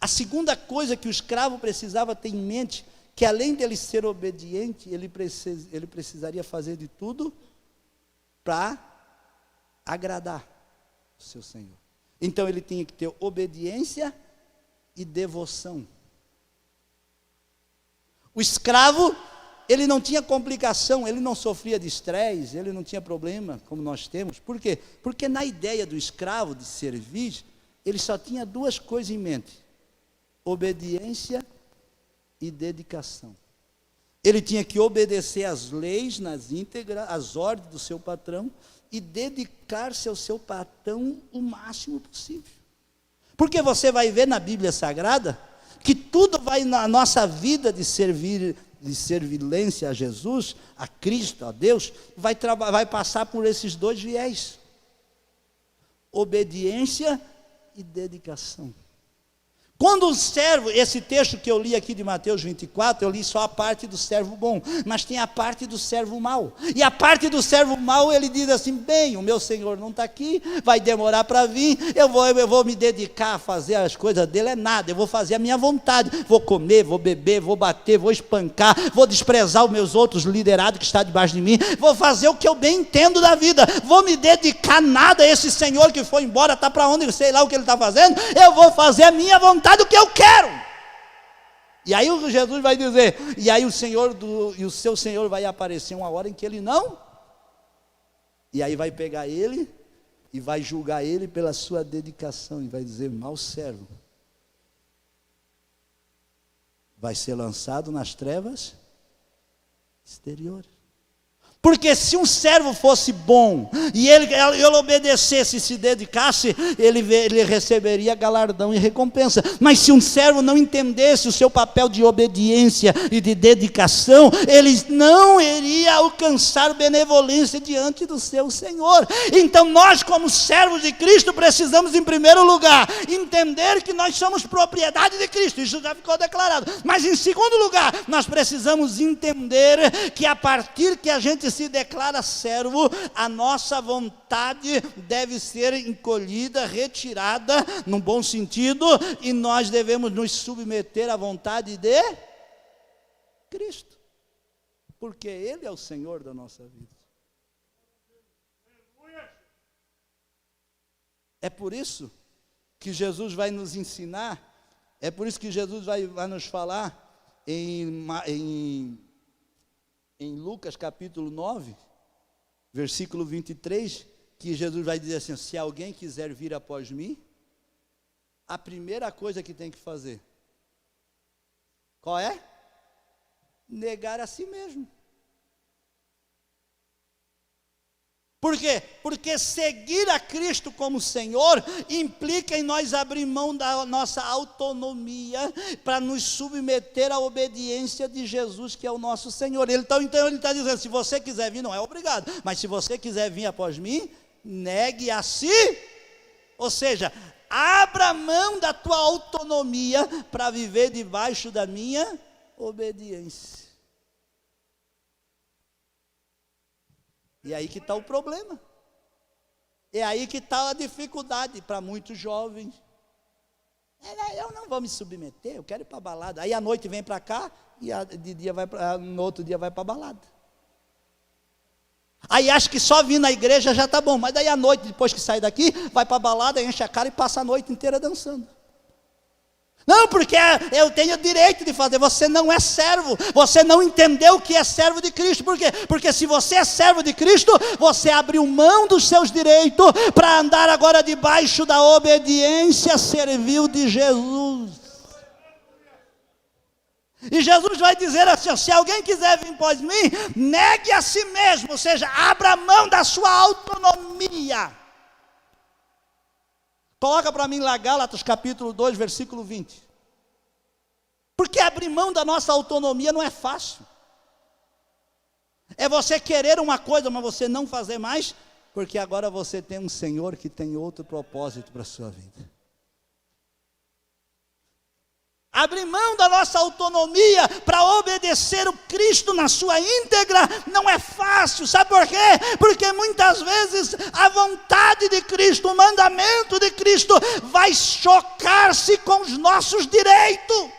A segunda coisa que o escravo precisava ter em mente, que além dele ser obediente, ele precisaria fazer de tudo para agradar o seu senhor. Então ele tinha que ter obediência e devoção. O escravo, ele não tinha complicação, ele não sofria de estresse, ele não tinha problema como nós temos. Por quê? Porque na ideia do escravo de servir, ele só tinha duas coisas em mente: obediência e dedicação. ele tinha que obedecer às leis nas íntegras, às ordens do seu patrão, e dedicar-se ao seu patrão o máximo possível. Porque você vai ver na Bíblia Sagrada, que tudo vai na nossa vida de servilência a Jesus, a Cristo, a Deus, vai passar por esses dois viés: obediência e dedicação. Quando o servo, esse texto que eu li aqui de Mateus 24, eu li só a parte do servo bom, mas tem a parte do servo mau. E a parte do servo mau, ele diz assim: bem, o meu Senhor não está aqui, vai demorar para vir, eu vou me dedicar a fazer as coisas dele, é nada, eu vou fazer a minha vontade, vou comer, vou beber, vou bater, vou espancar, vou desprezar os meus outros liderados que estão debaixo de mim, vou fazer o que eu bem entendo da vida, vou me dedicar nada a esse Senhor que foi embora, está para onde, sei lá o que ele está fazendo, eu vou fazer a minha vontade, do que eu quero. E aí Jesus vai dizer, e aí o seu Senhor vai aparecer uma hora em que ele não, e aí vai pegar ele e vai julgar ele pela sua dedicação, e vai dizer: mau servo, vai ser lançado nas trevas exteriores. Porque se um servo fosse bom, e ele obedecesse e se dedicasse, ele receberia galardão e recompensa. Mas se um servo não entendesse o seu papel de obediência e de dedicação, ele não iria alcançar benevolência diante do seu Senhor. Então nós, como servos de Cristo, precisamos, em primeiro lugar, entender que nós somos propriedade de Cristo. Isso já ficou declarado. Mas em segundo lugar, nós precisamos entender que a partir que a gente se declara servo, a nossa vontade deve ser encolhida, retirada, num bom sentido, e nós devemos nos submeter à vontade de Cristo, porque Ele é o Senhor da nossa vida. É por isso que Jesus vai nos ensinar, é por isso que Jesus vai nos falar em Lucas capítulo 9, versículo 23, que Jesus vai dizer assim: se alguém quiser vir após mim, a primeira coisa que tem que fazer, qual é? Negar a si mesmo. Por quê? Porque seguir a Cristo como Senhor implica em nós abrir mão da nossa autonomia para nos submeter à obediência de Jesus, que é o nosso Senhor. Então ele está dizendo: se você quiser vir, não é obrigado, mas se você quiser vir após mim, negue a si, ou seja, abra mão da tua autonomia para viver debaixo da minha obediência. E aí que está o problema. É aí que está a dificuldade para muitos jovens. Eu não vou me submeter, eu quero ir para a balada. Aí à noite vem para cá e no outro dia vai para a balada. Aí acha que só vir na igreja já está bom, mas daí à noite, depois que sai daqui, vai para a balada, enche a cara e passa a noite inteira dançando. Não, porque eu tenho direito de fazer. Você não é servo, você não entendeu o que é servo de Cristo. Por quê? Porque se você é servo de Cristo, você abriu mão dos seus direitos para andar agora debaixo da obediência servil de Jesus. E Jesus vai dizer assim: se alguém quiser vir após mim, negue a si mesmo, ou seja, abra mão da sua autonomia. Coloca para mim lá Gálatas capítulo 2, versículo 20. Porque abrir mão da nossa autonomia não é fácil. É você querer uma coisa, mas você não fazer mais, porque agora você tem um Senhor que tem outro propósito para a sua vida. Abrir mão da nossa autonomia para obedecer o Cristo na sua íntegra não é fácil, sabe por quê? Porque muitas vezes a vontade de Cristo, o mandamento de Cristo vai chocar-se com os nossos direitos.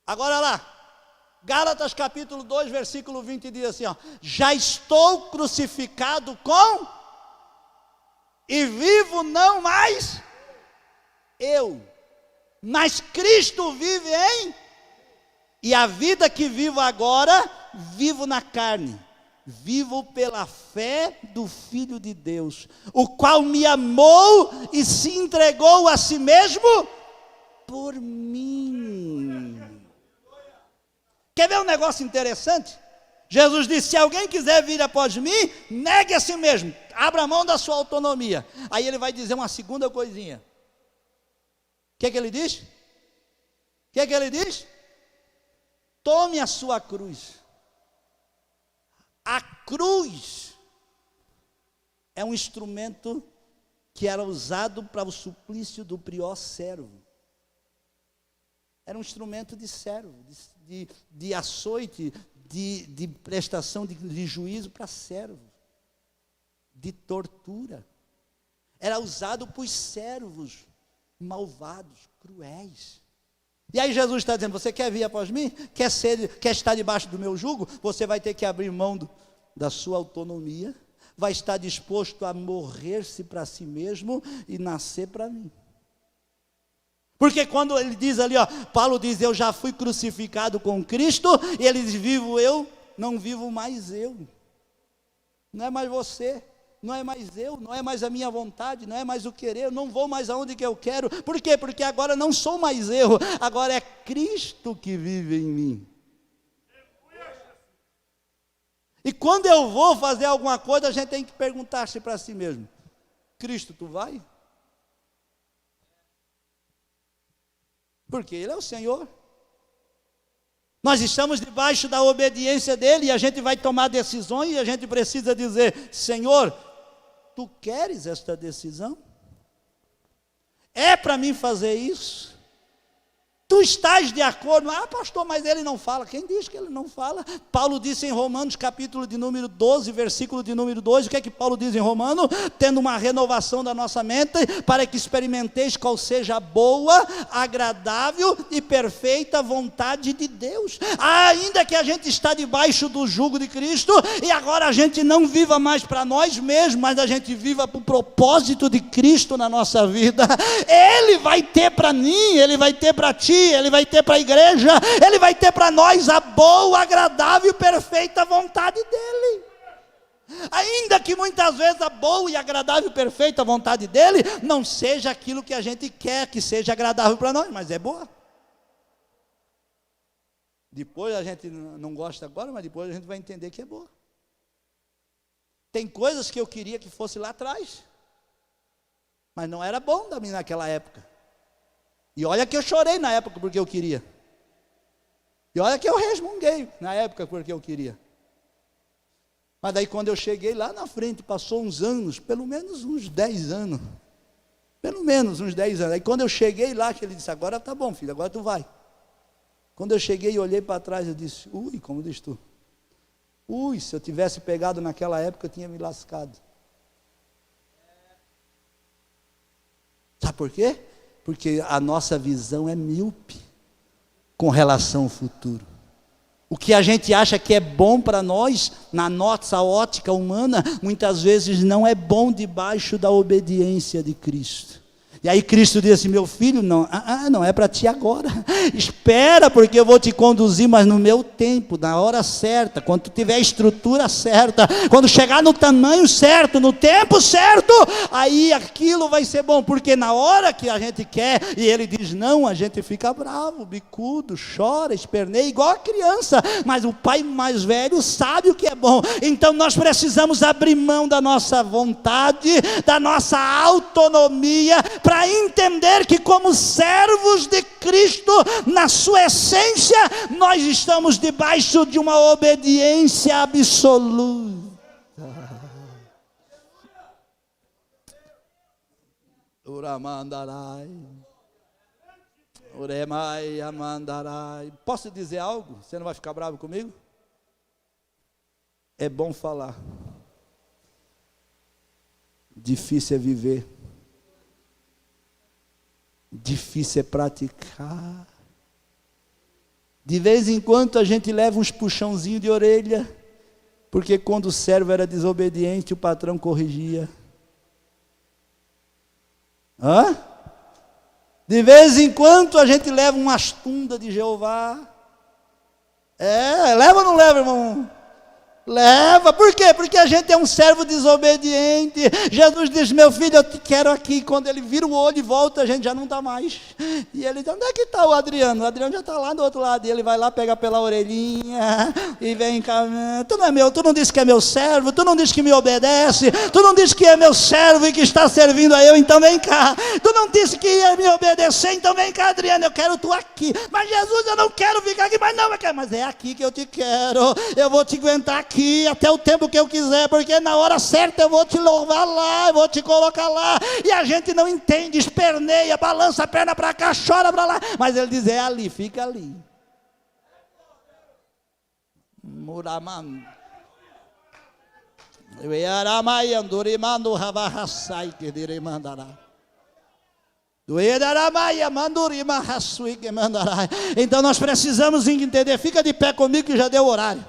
Agora lá, Gálatas capítulo 2, versículo 20 diz assim: já estou crucificado com... e vivo não mais eu, mas Cristo vive em... e a vida que vivo agora, vivo na carne, vivo pela fé do Filho de Deus, o qual me amou e se entregou a si mesmo por mim. Quer ver um negócio interessante? Jesus disse, se alguém quiser vir após mim, negue a si mesmo, abra mão da sua autonomia. Aí ele vai dizer uma segunda coisinha. O que ele diz? O que ele diz? Tome a sua cruz. A cruz é um instrumento que era usado para o suplício do pior servo. Era um instrumento de servo, de açoite, de prestação de juízo para servos, de tortura. Era usado por servos malvados, cruéis. E aí Jesus está dizendo, você quer vir após mim? Quer estar debaixo do meu jugo? Você vai ter que abrir mão da sua autonomia, vai estar disposto a morrer-se para si mesmo e nascer para mim. Porque quando ele diz ali, Paulo diz, eu já fui crucificado com Cristo, e ele diz, vivo eu, não vivo mais eu. Não é mais você, não é mais eu, não é mais a minha vontade, não é mais o querer, eu não vou mais aonde que eu quero. Por quê? Porque agora não sou mais eu, agora é Cristo que vive em mim. E quando eu vou fazer alguma coisa, a gente tem que perguntar-se para si mesmo, Cristo, tu vai? Porque Ele é o Senhor. Nós estamos debaixo da obediência dEle, e a gente vai tomar decisões, e a gente precisa dizer, Senhor, Tu queres esta decisão? É para mim fazer isso? Tu estás de acordo? Ah, pastor, mas ele não fala. Quem diz que ele não fala? Paulo disse em Romanos, capítulo de número 12, versículo de número 2, o que é que Paulo diz em Romanos? Tendo uma renovação da nossa mente, para que experimenteis qual seja a boa, agradável e perfeita vontade de Deus. Ainda que a gente está debaixo do jugo de Cristo, e agora a gente não viva mais para nós mesmos, mas a gente viva para o propósito de Cristo na nossa vida. Ele vai ter para mim, Ele vai ter para ti, Ele vai ter para a igreja, Ele vai ter para nós a boa, agradável e perfeita vontade dEle. Ainda que muitas vezes a boa e agradável e perfeita vontade dEle não seja aquilo que a gente quer que seja agradável para nós, mas é boa. Depois a gente não gosta agora, mas depois a gente vai entender que é boa. Tem coisas que eu queria que fosse lá atrás, mas não era bom da mim naquela época. E olha que eu chorei na época porque eu queria. E olha que eu resmunguei na época porque eu queria. Mas daí quando eu cheguei lá na frente, passou uns anos, pelo menos uns 10 anos. Pelo menos uns 10 anos. Aí quando eu cheguei lá, que ele disse, agora tá bom filho, agora tu vai. Quando eu cheguei e olhei para trás, eu disse, ui, como diz tu? Ui, se eu tivesse pegado naquela época, eu tinha me lascado. Sabe por quê? Porque a nossa visão é míope com relação ao futuro. O que a gente acha que é bom para nós, na nossa ótica humana, muitas vezes não é bom debaixo da obediência de Cristo. E aí Cristo disse assim, meu filho, não é para ti agora, espera porque eu vou te conduzir, mas no meu tempo, na hora certa, quando tu tiver a estrutura certa, quando chegar no tamanho certo, no tempo certo, aí aquilo vai ser bom, porque na hora que a gente quer, e ele diz não, a gente fica bravo, bicudo, chora, esperneia, igual a criança, mas o pai mais velho sabe o que é bom, então nós precisamos abrir mão da nossa vontade, da nossa autonomia, para entender que como servos de Cristo, na sua essência, nós estamos debaixo de uma obediência absoluta. Uramandarai, uremai amandarai. Posso dizer algo? Você não vai ficar bravo comigo? É bom falar, difícil é viver. Difícil é praticar. De vez em quando a gente leva uns puxãozinhos de orelha, porque quando o servo era desobediente, o patrão corrigia. De vez em quando a gente leva umas tundas de Jeová. Leva ou não leva, irmão? Leva, por quê? Porque a gente é um servo desobediente. Jesus diz, meu filho, eu te quero aqui. Quando ele vira o olho e volta, a gente já não está mais. E ele diz, onde é que está o Adriano? O Adriano já está lá do outro lado. E ele vai lá, pega pela orelhinha e vem cá. Tu não é meu, tu não disse que é meu servo, tu não disse que me obedece, tu não disse que é meu servo e que está servindo a eu, então vem cá. Tu não disse que ia me obedecer, então vem cá, Adriano, eu quero tu aqui. Mas Jesus, eu não quero ficar aqui, mas é aqui que eu te quero. Eu vou te aguentar aqui até o tempo que eu quiser, porque na hora certa eu vou te louvar lá, eu vou te colocar lá. E a gente não entende, esperneia, balança a perna para cá, chora para lá, mas ele diz, é ali, fica ali. Muraman Yaramaiandurimandu Havahasai que diremandará. Então nós precisamos entender, fica de pé comigo que já deu o horário.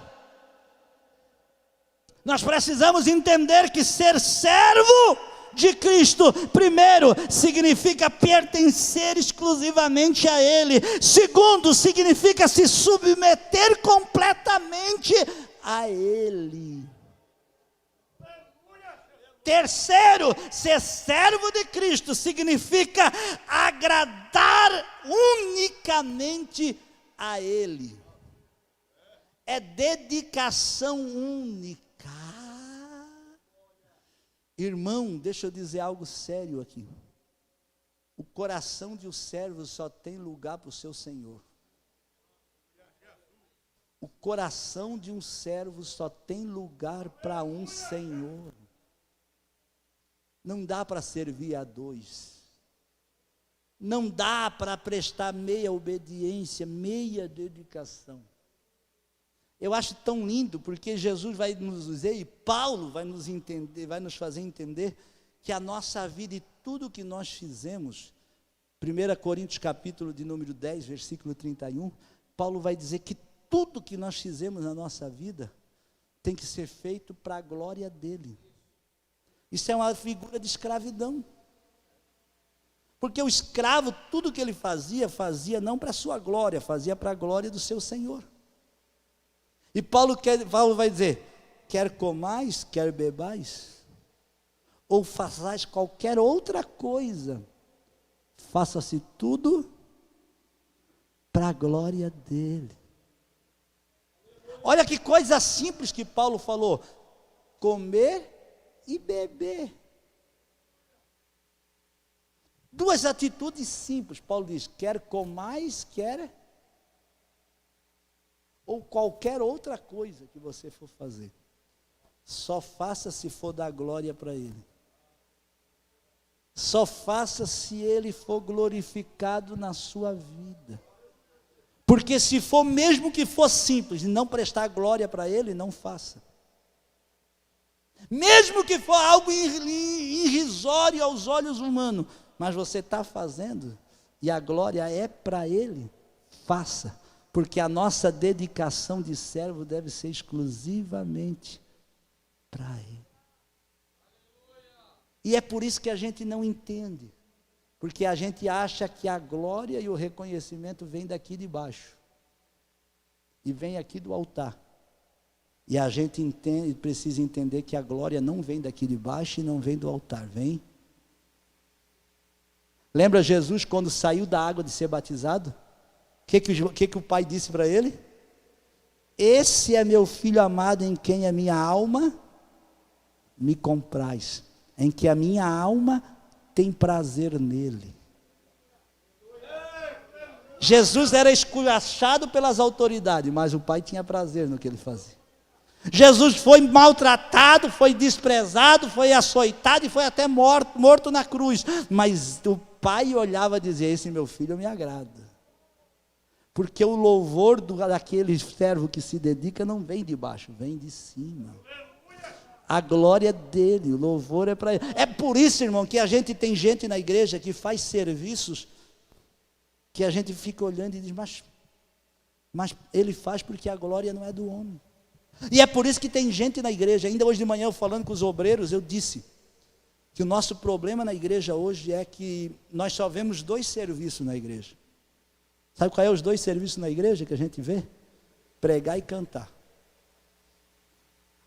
Nós precisamos entender que ser servo de Cristo, primeiro, significa pertencer exclusivamente a Ele. Segundo, significa se submeter completamente a Ele. Terceiro, ser servo de Cristo significa agradar unicamente a Ele. É dedicação única. Irmão, deixa eu dizer algo sério aqui. O coração de um servo só tem lugar para o seu Senhor. O coração de um servo só tem lugar para um Senhor. Não dá para servir a dois. Não dá para prestar meia obediência, meia dedicação. Eu acho tão lindo, porque Jesus vai nos dizer, e Paulo vai nos entender, vai nos fazer entender, que a nossa vida e tudo que nós fizemos, 1 Coríntios capítulo de número 10, versículo 31, Paulo vai dizer que tudo que nós fizemos na nossa vida, tem que ser feito para a glória dele. Isso é uma figura de escravidão. Porque o escravo, tudo que ele fazia não para a sua glória, fazia para a glória do seu Senhor. E Paulo vai dizer, quer comais, quer bebais, ou façais qualquer outra coisa, faça-se tudo para a glória dele. Olha que coisa simples que Paulo falou, comer e beber. Duas atitudes simples, Paulo diz, quer comais, quer, ou qualquer outra coisa que você for fazer, só faça se for dar glória para Ele, só faça se Ele for glorificado na sua vida, porque se for mesmo que for simples, e não prestar glória para Ele, não faça, mesmo que for algo irrisório aos olhos humanos, mas você está fazendo, e a glória é para Ele, faça, porque a nossa dedicação de servo deve ser exclusivamente para Ele. E é por isso que a gente não entende, porque a gente acha que a glória e o reconhecimento vem daqui de baixo, e vem aqui do altar, e a gente precisa entender que a glória não vem daqui de baixo e não vem do altar, vem. Lembra Jesus quando saiu da água de ser batizado? O que o pai disse para ele? Esse é meu filho amado em quem a minha alma me compraz, em que a minha alma tem prazer nele. Jesus era esculachado pelas autoridades, mas o pai tinha prazer no que ele fazia. Jesus foi maltratado, foi desprezado, foi açoitado e foi até morto na cruz, mas o pai olhava e dizia, esse meu filho me agrada. Porque o louvor daquele servo que se dedica não vem de baixo, vem de cima. A glória dele, o louvor é para ele. É por isso, irmão, que a gente tem gente na igreja que faz serviços que a gente fica olhando e diz, mas ele faz porque a glória não é do homem. E é por isso que tem gente na igreja, ainda hoje de manhã eu falando com os obreiros, eu disse que o nosso problema na igreja hoje é que nós só vemos 2 serviços na igreja. Sabe qual é os 2 serviços na igreja que a gente vê? Pregar e cantar.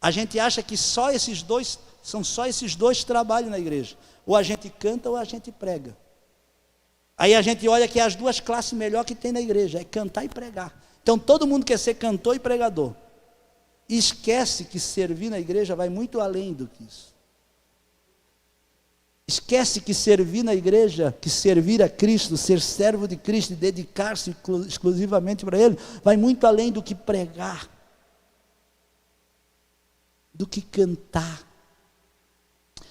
A gente acha que são só esses dois trabalhos na igreja. Ou a gente canta ou a gente prega. Aí a gente olha que é as duas classes melhor que tem na igreja, é cantar e pregar. Então todo mundo quer ser cantor e pregador. E esquece que servir na igreja vai muito além do que isso. Esquece que servir na igreja, que servir a Cristo, ser servo de Cristo e dedicar-se exclusivamente para Ele, vai muito além do que pregar, do que cantar.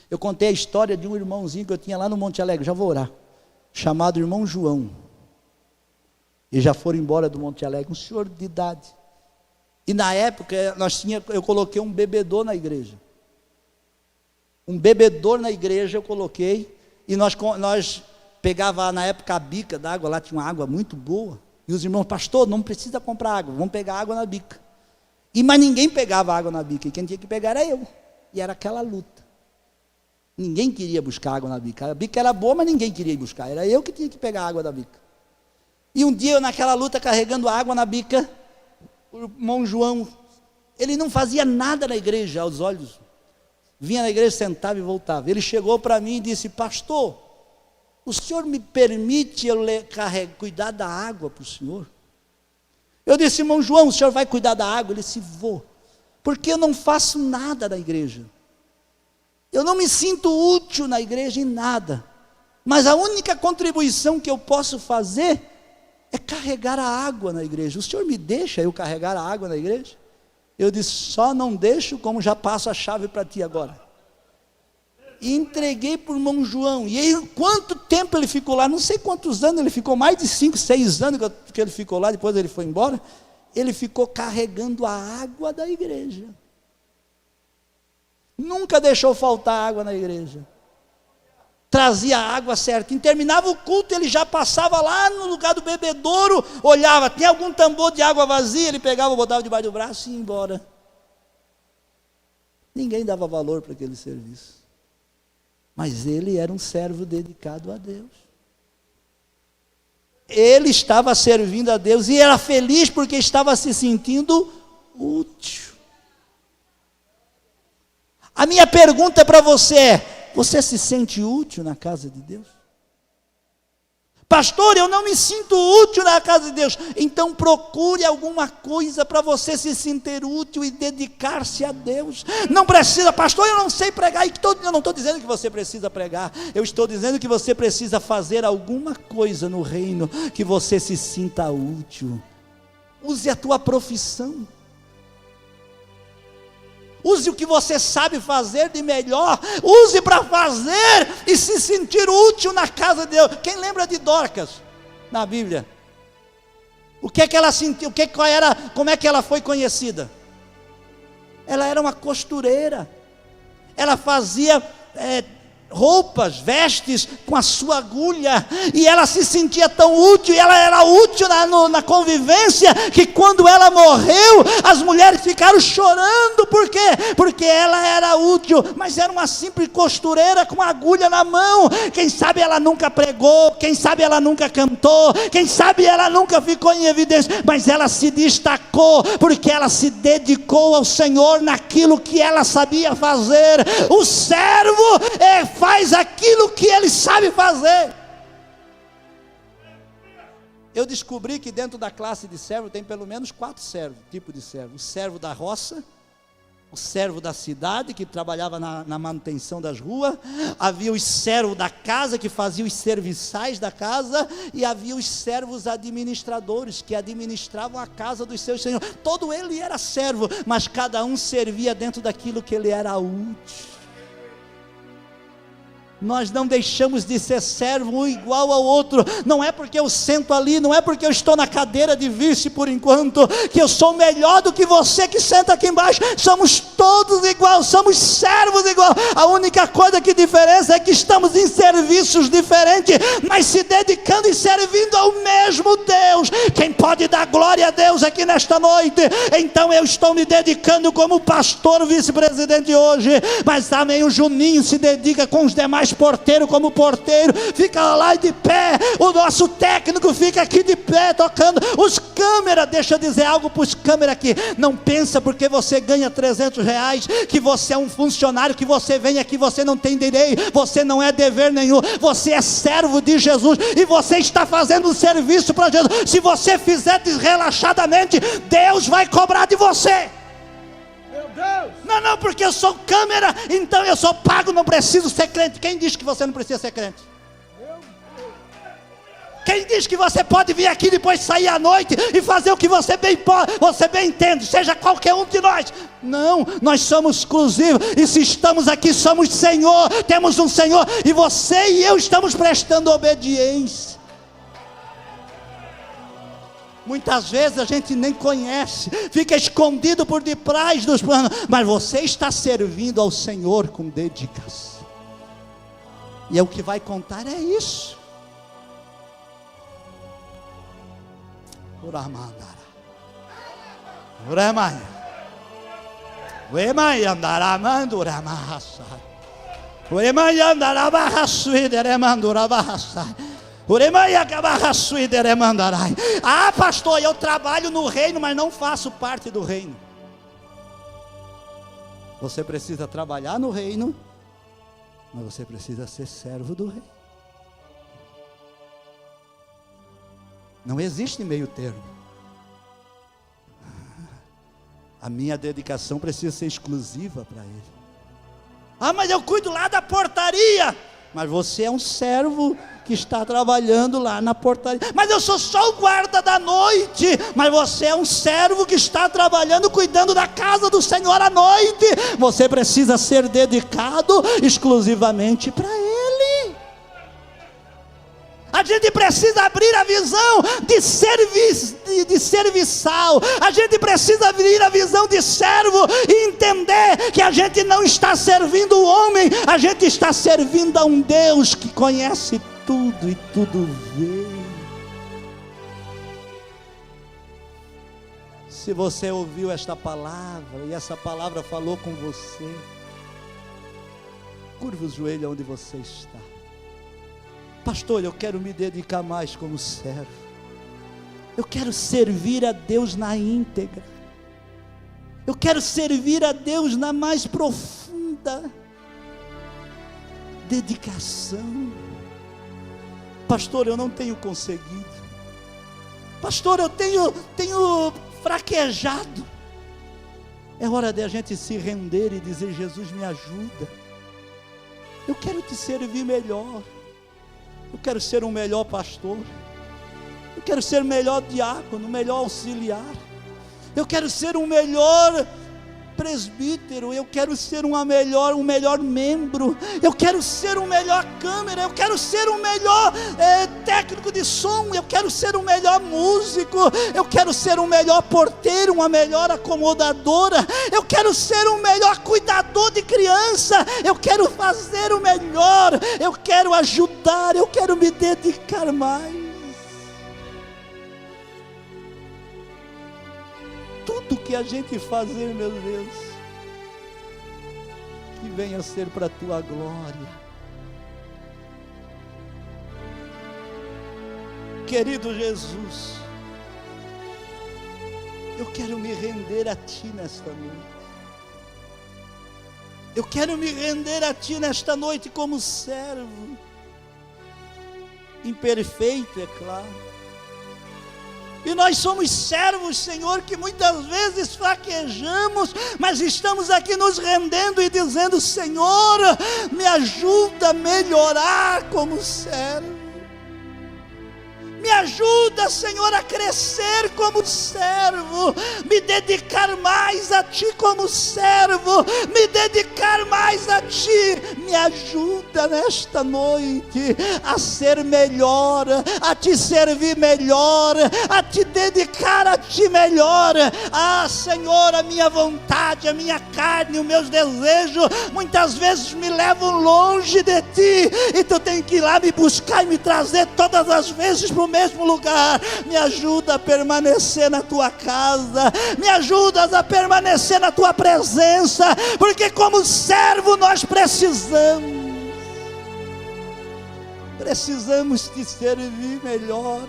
Eu contei a história de um irmãozinho que eu tinha lá no Monte Alegre, já vou orar, chamado irmão João. E já foram embora do Monte Alegre, um senhor de idade. E na época eu coloquei um bebedor na igreja. Um bebedor na igreja eu coloquei, e nós pegava na época a bica d'água, lá tinha uma água muito boa, e os irmãos, pastor, não precisa comprar água, vamos pegar água na bica. Mas ninguém pegava água na bica, e quem tinha que pegar era eu, e era aquela luta. Ninguém queria buscar água na bica, a bica era boa, mas ninguém queria ir buscar, era eu que tinha que pegar água da bica. E um dia eu naquela luta, carregando água na bica, o irmão João, ele não fazia nada na igreja, aos olhos, vinha na igreja, sentava e voltava. Ele chegou para mim e disse, pastor, o senhor me permite eu cuidar da água para o senhor? Eu disse, irmão João, o senhor vai cuidar da água? Ele disse, vou, porque eu não faço nada na igreja, eu não me sinto útil na igreja em nada, mas a única contribuição que eu posso fazer é carregar a água na igreja. O senhor me deixa eu carregar a água na igreja? Eu disse, só não deixo, como já passo a chave para ti agora. E entreguei para o irmão João. E aí, quanto tempo ele ficou lá? Não sei quantos anos, ele ficou mais de 5, 6 anos que ele ficou lá, depois ele foi embora. Ele ficou carregando a água da igreja. Nunca deixou faltar água na igreja. Trazia a água certinho, terminava o culto, ele já passava lá no lugar do bebedouro, olhava, tem algum tambor de água vazia, ele pegava, botava debaixo do braço e ia embora. Ninguém dava valor para aquele serviço, mas ele era um servo dedicado a Deus. Ele estava servindo a Deus e era feliz porque estava se sentindo útil. A minha pergunta para você é, você se sente útil na casa de Deus? Pastor, eu não me sinto útil na casa de Deus. Então procure alguma coisa para você se sentir útil e dedicar-se a Deus. Não precisa, pastor, eu não sei pregar. Eu não estou dizendo que você precisa pregar. Eu estou dizendo que você precisa fazer alguma coisa no reino que você se sinta útil. Use a tua profissão. Use o que você sabe fazer de melhor, use para fazer e se sentir útil na casa de Deus. Quem lembra de Dorcas na Bíblia? O que é que ela sentiu? Como é que ela foi conhecida? Ela era uma costureira, ela fazia roupas, vestes com a sua agulha, e ela se sentia tão útil, e ela era útil na convivência, que quando ela morreu, as mulheres ficaram chorando. Por quê? Porque ela era útil, mas era uma simples costureira com agulha na mão. Quem sabe ela nunca pregou, quem sabe ela nunca cantou, quem sabe ela nunca ficou em evidência, mas ela se destacou, porque ela se dedicou ao Senhor naquilo que ela sabia fazer. O servo faz aquilo que ele sabe fazer. Eu descobri que dentro da classe de servo tem pelo menos 4 tipos de servo. O servo da roça, o servo da cidade, que trabalhava na manutenção das ruas, havia os servos da casa, que faziam os serviçais da casa, e havia os servos administradores, que administravam a casa dos seus senhores. Todo ele era servo, mas cada um servia dentro daquilo que ele era útil. Nós não deixamos de ser servo um igual ao outro. Não é porque eu sento ali, não é porque eu estou na cadeira de vice por enquanto, que eu sou melhor do que você que senta aqui embaixo. Somos todos iguais, somos servos igual. A única coisa que diferença é que estamos em serviços diferentes, mas se dedicando e servindo ao mesmo Deus. Quem pode dar glória a Deus aqui nesta noite? Então eu estou me dedicando como pastor vice-presidente hoje, mas também o Juninho se dedica com os demais porteiros como porteiro, fica lá de pé, o nosso técnico fica aqui de pé tocando, os câmeras, deixa eu dizer algo para os câmeras aqui, não pensa porque você ganha R$300 que você é um funcionário, que você vem aqui, você não tem direito, você não é dever nenhum, você é servo de Jesus, e você está fazendo um serviço para Jesus. Se você fizer relaxadamente, Deus vai cobrar de você. Meu Deus! Não, porque eu sou câmera, então eu sou pago, não preciso ser crente. Quem diz que você não precisa ser crente? Quem diz que você pode vir aqui depois sair à noite e fazer o que você bem pode, você bem entende, seja qualquer um de nós? Não, nós somos exclusivos, e se estamos aqui somos Senhor, temos um Senhor, e você e eu estamos prestando obediência. Muitas vezes a gente nem conhece, fica escondido por detrás dos planos, mas você está servindo ao Senhor com dedicação, e é o que vai contar, é isso. Ah, pastor, eu trabalho no reino, mas não faço parte do reino. Você precisa trabalhar no reino, mas você precisa ser servo do reino. Não existe meio termo. A minha dedicação precisa ser exclusiva para Ele. Ah, mas eu cuido lá da portaria. Mas você é um servo que está trabalhando lá na portaria. Mas eu sou só o guarda da noite. Mas você é um servo que está trabalhando, cuidando da casa do Senhor à noite. Você precisa ser dedicado exclusivamente para Ele. A gente precisa abrir a visão de serviçal. A gente precisa abrir a visão de servo e entender que a gente não está servindo o homem, a gente está servindo a um Deus que conhece tudo e tudo vê. Se você ouviu esta palavra e essa palavra falou com você, curva o joelho onde você está. Pastor, eu quero me dedicar mais como servo. Eu quero servir a Deus na íntegra. Eu quero servir a Deus na mais profunda dedicação. Pastor, eu não tenho conseguido. Pastor, eu tenho fraquejado. É hora de a gente se render e dizer: Jesus, me ajuda. Eu quero te servir melhor. Eu quero ser um melhor pastor. Eu quero ser melhor diácono, melhor auxiliar. Eu quero ser um melhor presbítero. Eu quero ser um melhor membro. Eu quero ser um melhor câmera. Eu quero ser um melhor técnico de som. Eu quero ser um melhor músico. Eu quero ser um melhor porteiro, uma melhor acomodadora. Eu quero ser um melhor cuidador de criança. Eu quero fazer o melhor. Eu quero ajudar. Eu quero me dedicar mais. Tudo que a gente fazer, meu Deus, que venha ser para a tua glória. Querido Jesus, eu quero me render a Ti nesta noite. Eu quero me render a Ti nesta noite como servo, imperfeito, é claro. E nós somos servos, Senhor, que muitas vezes fraquejamos, mas estamos aqui nos rendendo e dizendo: Senhor, me ajuda a melhorar como servo. Me ajuda, Senhor, a crescer como servo, me dedicar mais a Ti como servo, me dedicar mais a Ti. Me ajuda nesta noite a ser melhor, a Te servir melhor, a Te dedicar a Ti melhor. Ah, Senhor, a minha vontade, a minha carne, os meus desejos, muitas vezes me levam longe de Ti, e Tu tem que ir lá me buscar e me trazer todas as vezes para o mesmo lugar. lugar, me ajuda a permanecer na tua casa, me ajudas a permanecer na tua presença, porque como servo nós precisamos te servir melhor,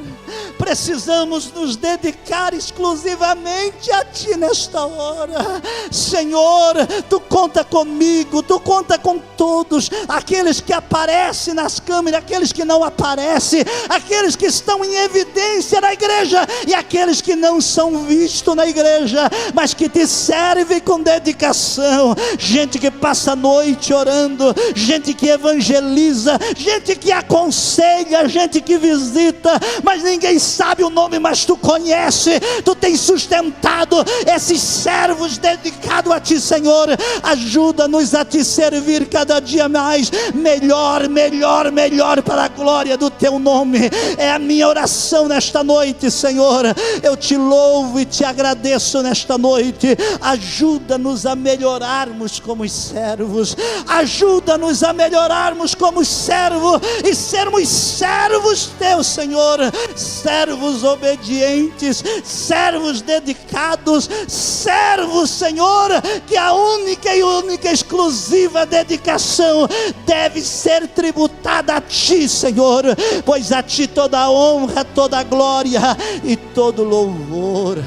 precisamos nos dedicar exclusivamente a ti nesta hora. Senhor, tu conta comigo, tu conta com todos, aqueles que aparecem nas câmeras, aqueles que não aparecem, aqueles que estão em evidência na igreja e aqueles que não são vistos na igreja, mas que te servem com dedicação. Gente que passa a noite orando, gente que evangeliza, gente que aconselha, gente que visita, mas ninguém sabe o nome, mas tu conhece, tu tens sustentado esses servos dedicados a ti, Senhor. Ajuda-nos a te servir cada dia mais, melhor, melhor, melhor, para a glória do teu nome. É a minha oração nesta noite, Senhor. Eu te louvo e te agradeço nesta noite. Ajuda-nos a melhorarmos como servos, ajuda-nos a melhorarmos como servos e sermos servos teus, Senhor, servos obedientes, servos dedicados, servos, Senhor, que a única exclusiva dedicação deve ser tributada a ti, Senhor, pois a ti toda a honra, toda a glória e todo louvor.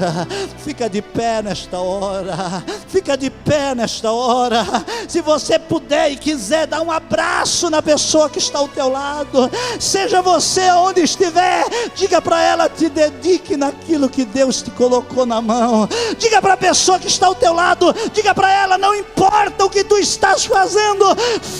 Fica de pé nesta hora, fica de pé nesta hora. Se você puder e quiser dar um abraço na pessoa que está ao teu lado, seja você onde estiver, diga para ela: te dedique naquilo que Deus te colocou na mão. Diga para a pessoa que está ao teu lado, diga para ela: não importa o que tu estás fazendo,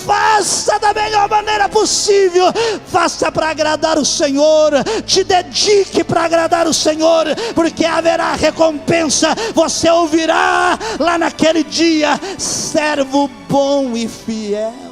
faça da melhor maneira possível, faça para agradar o Senhor, te dedique para agradar o Senhor, porque haverá recompensa. Você ouvirá lá naquele dia: servo bom e fiel.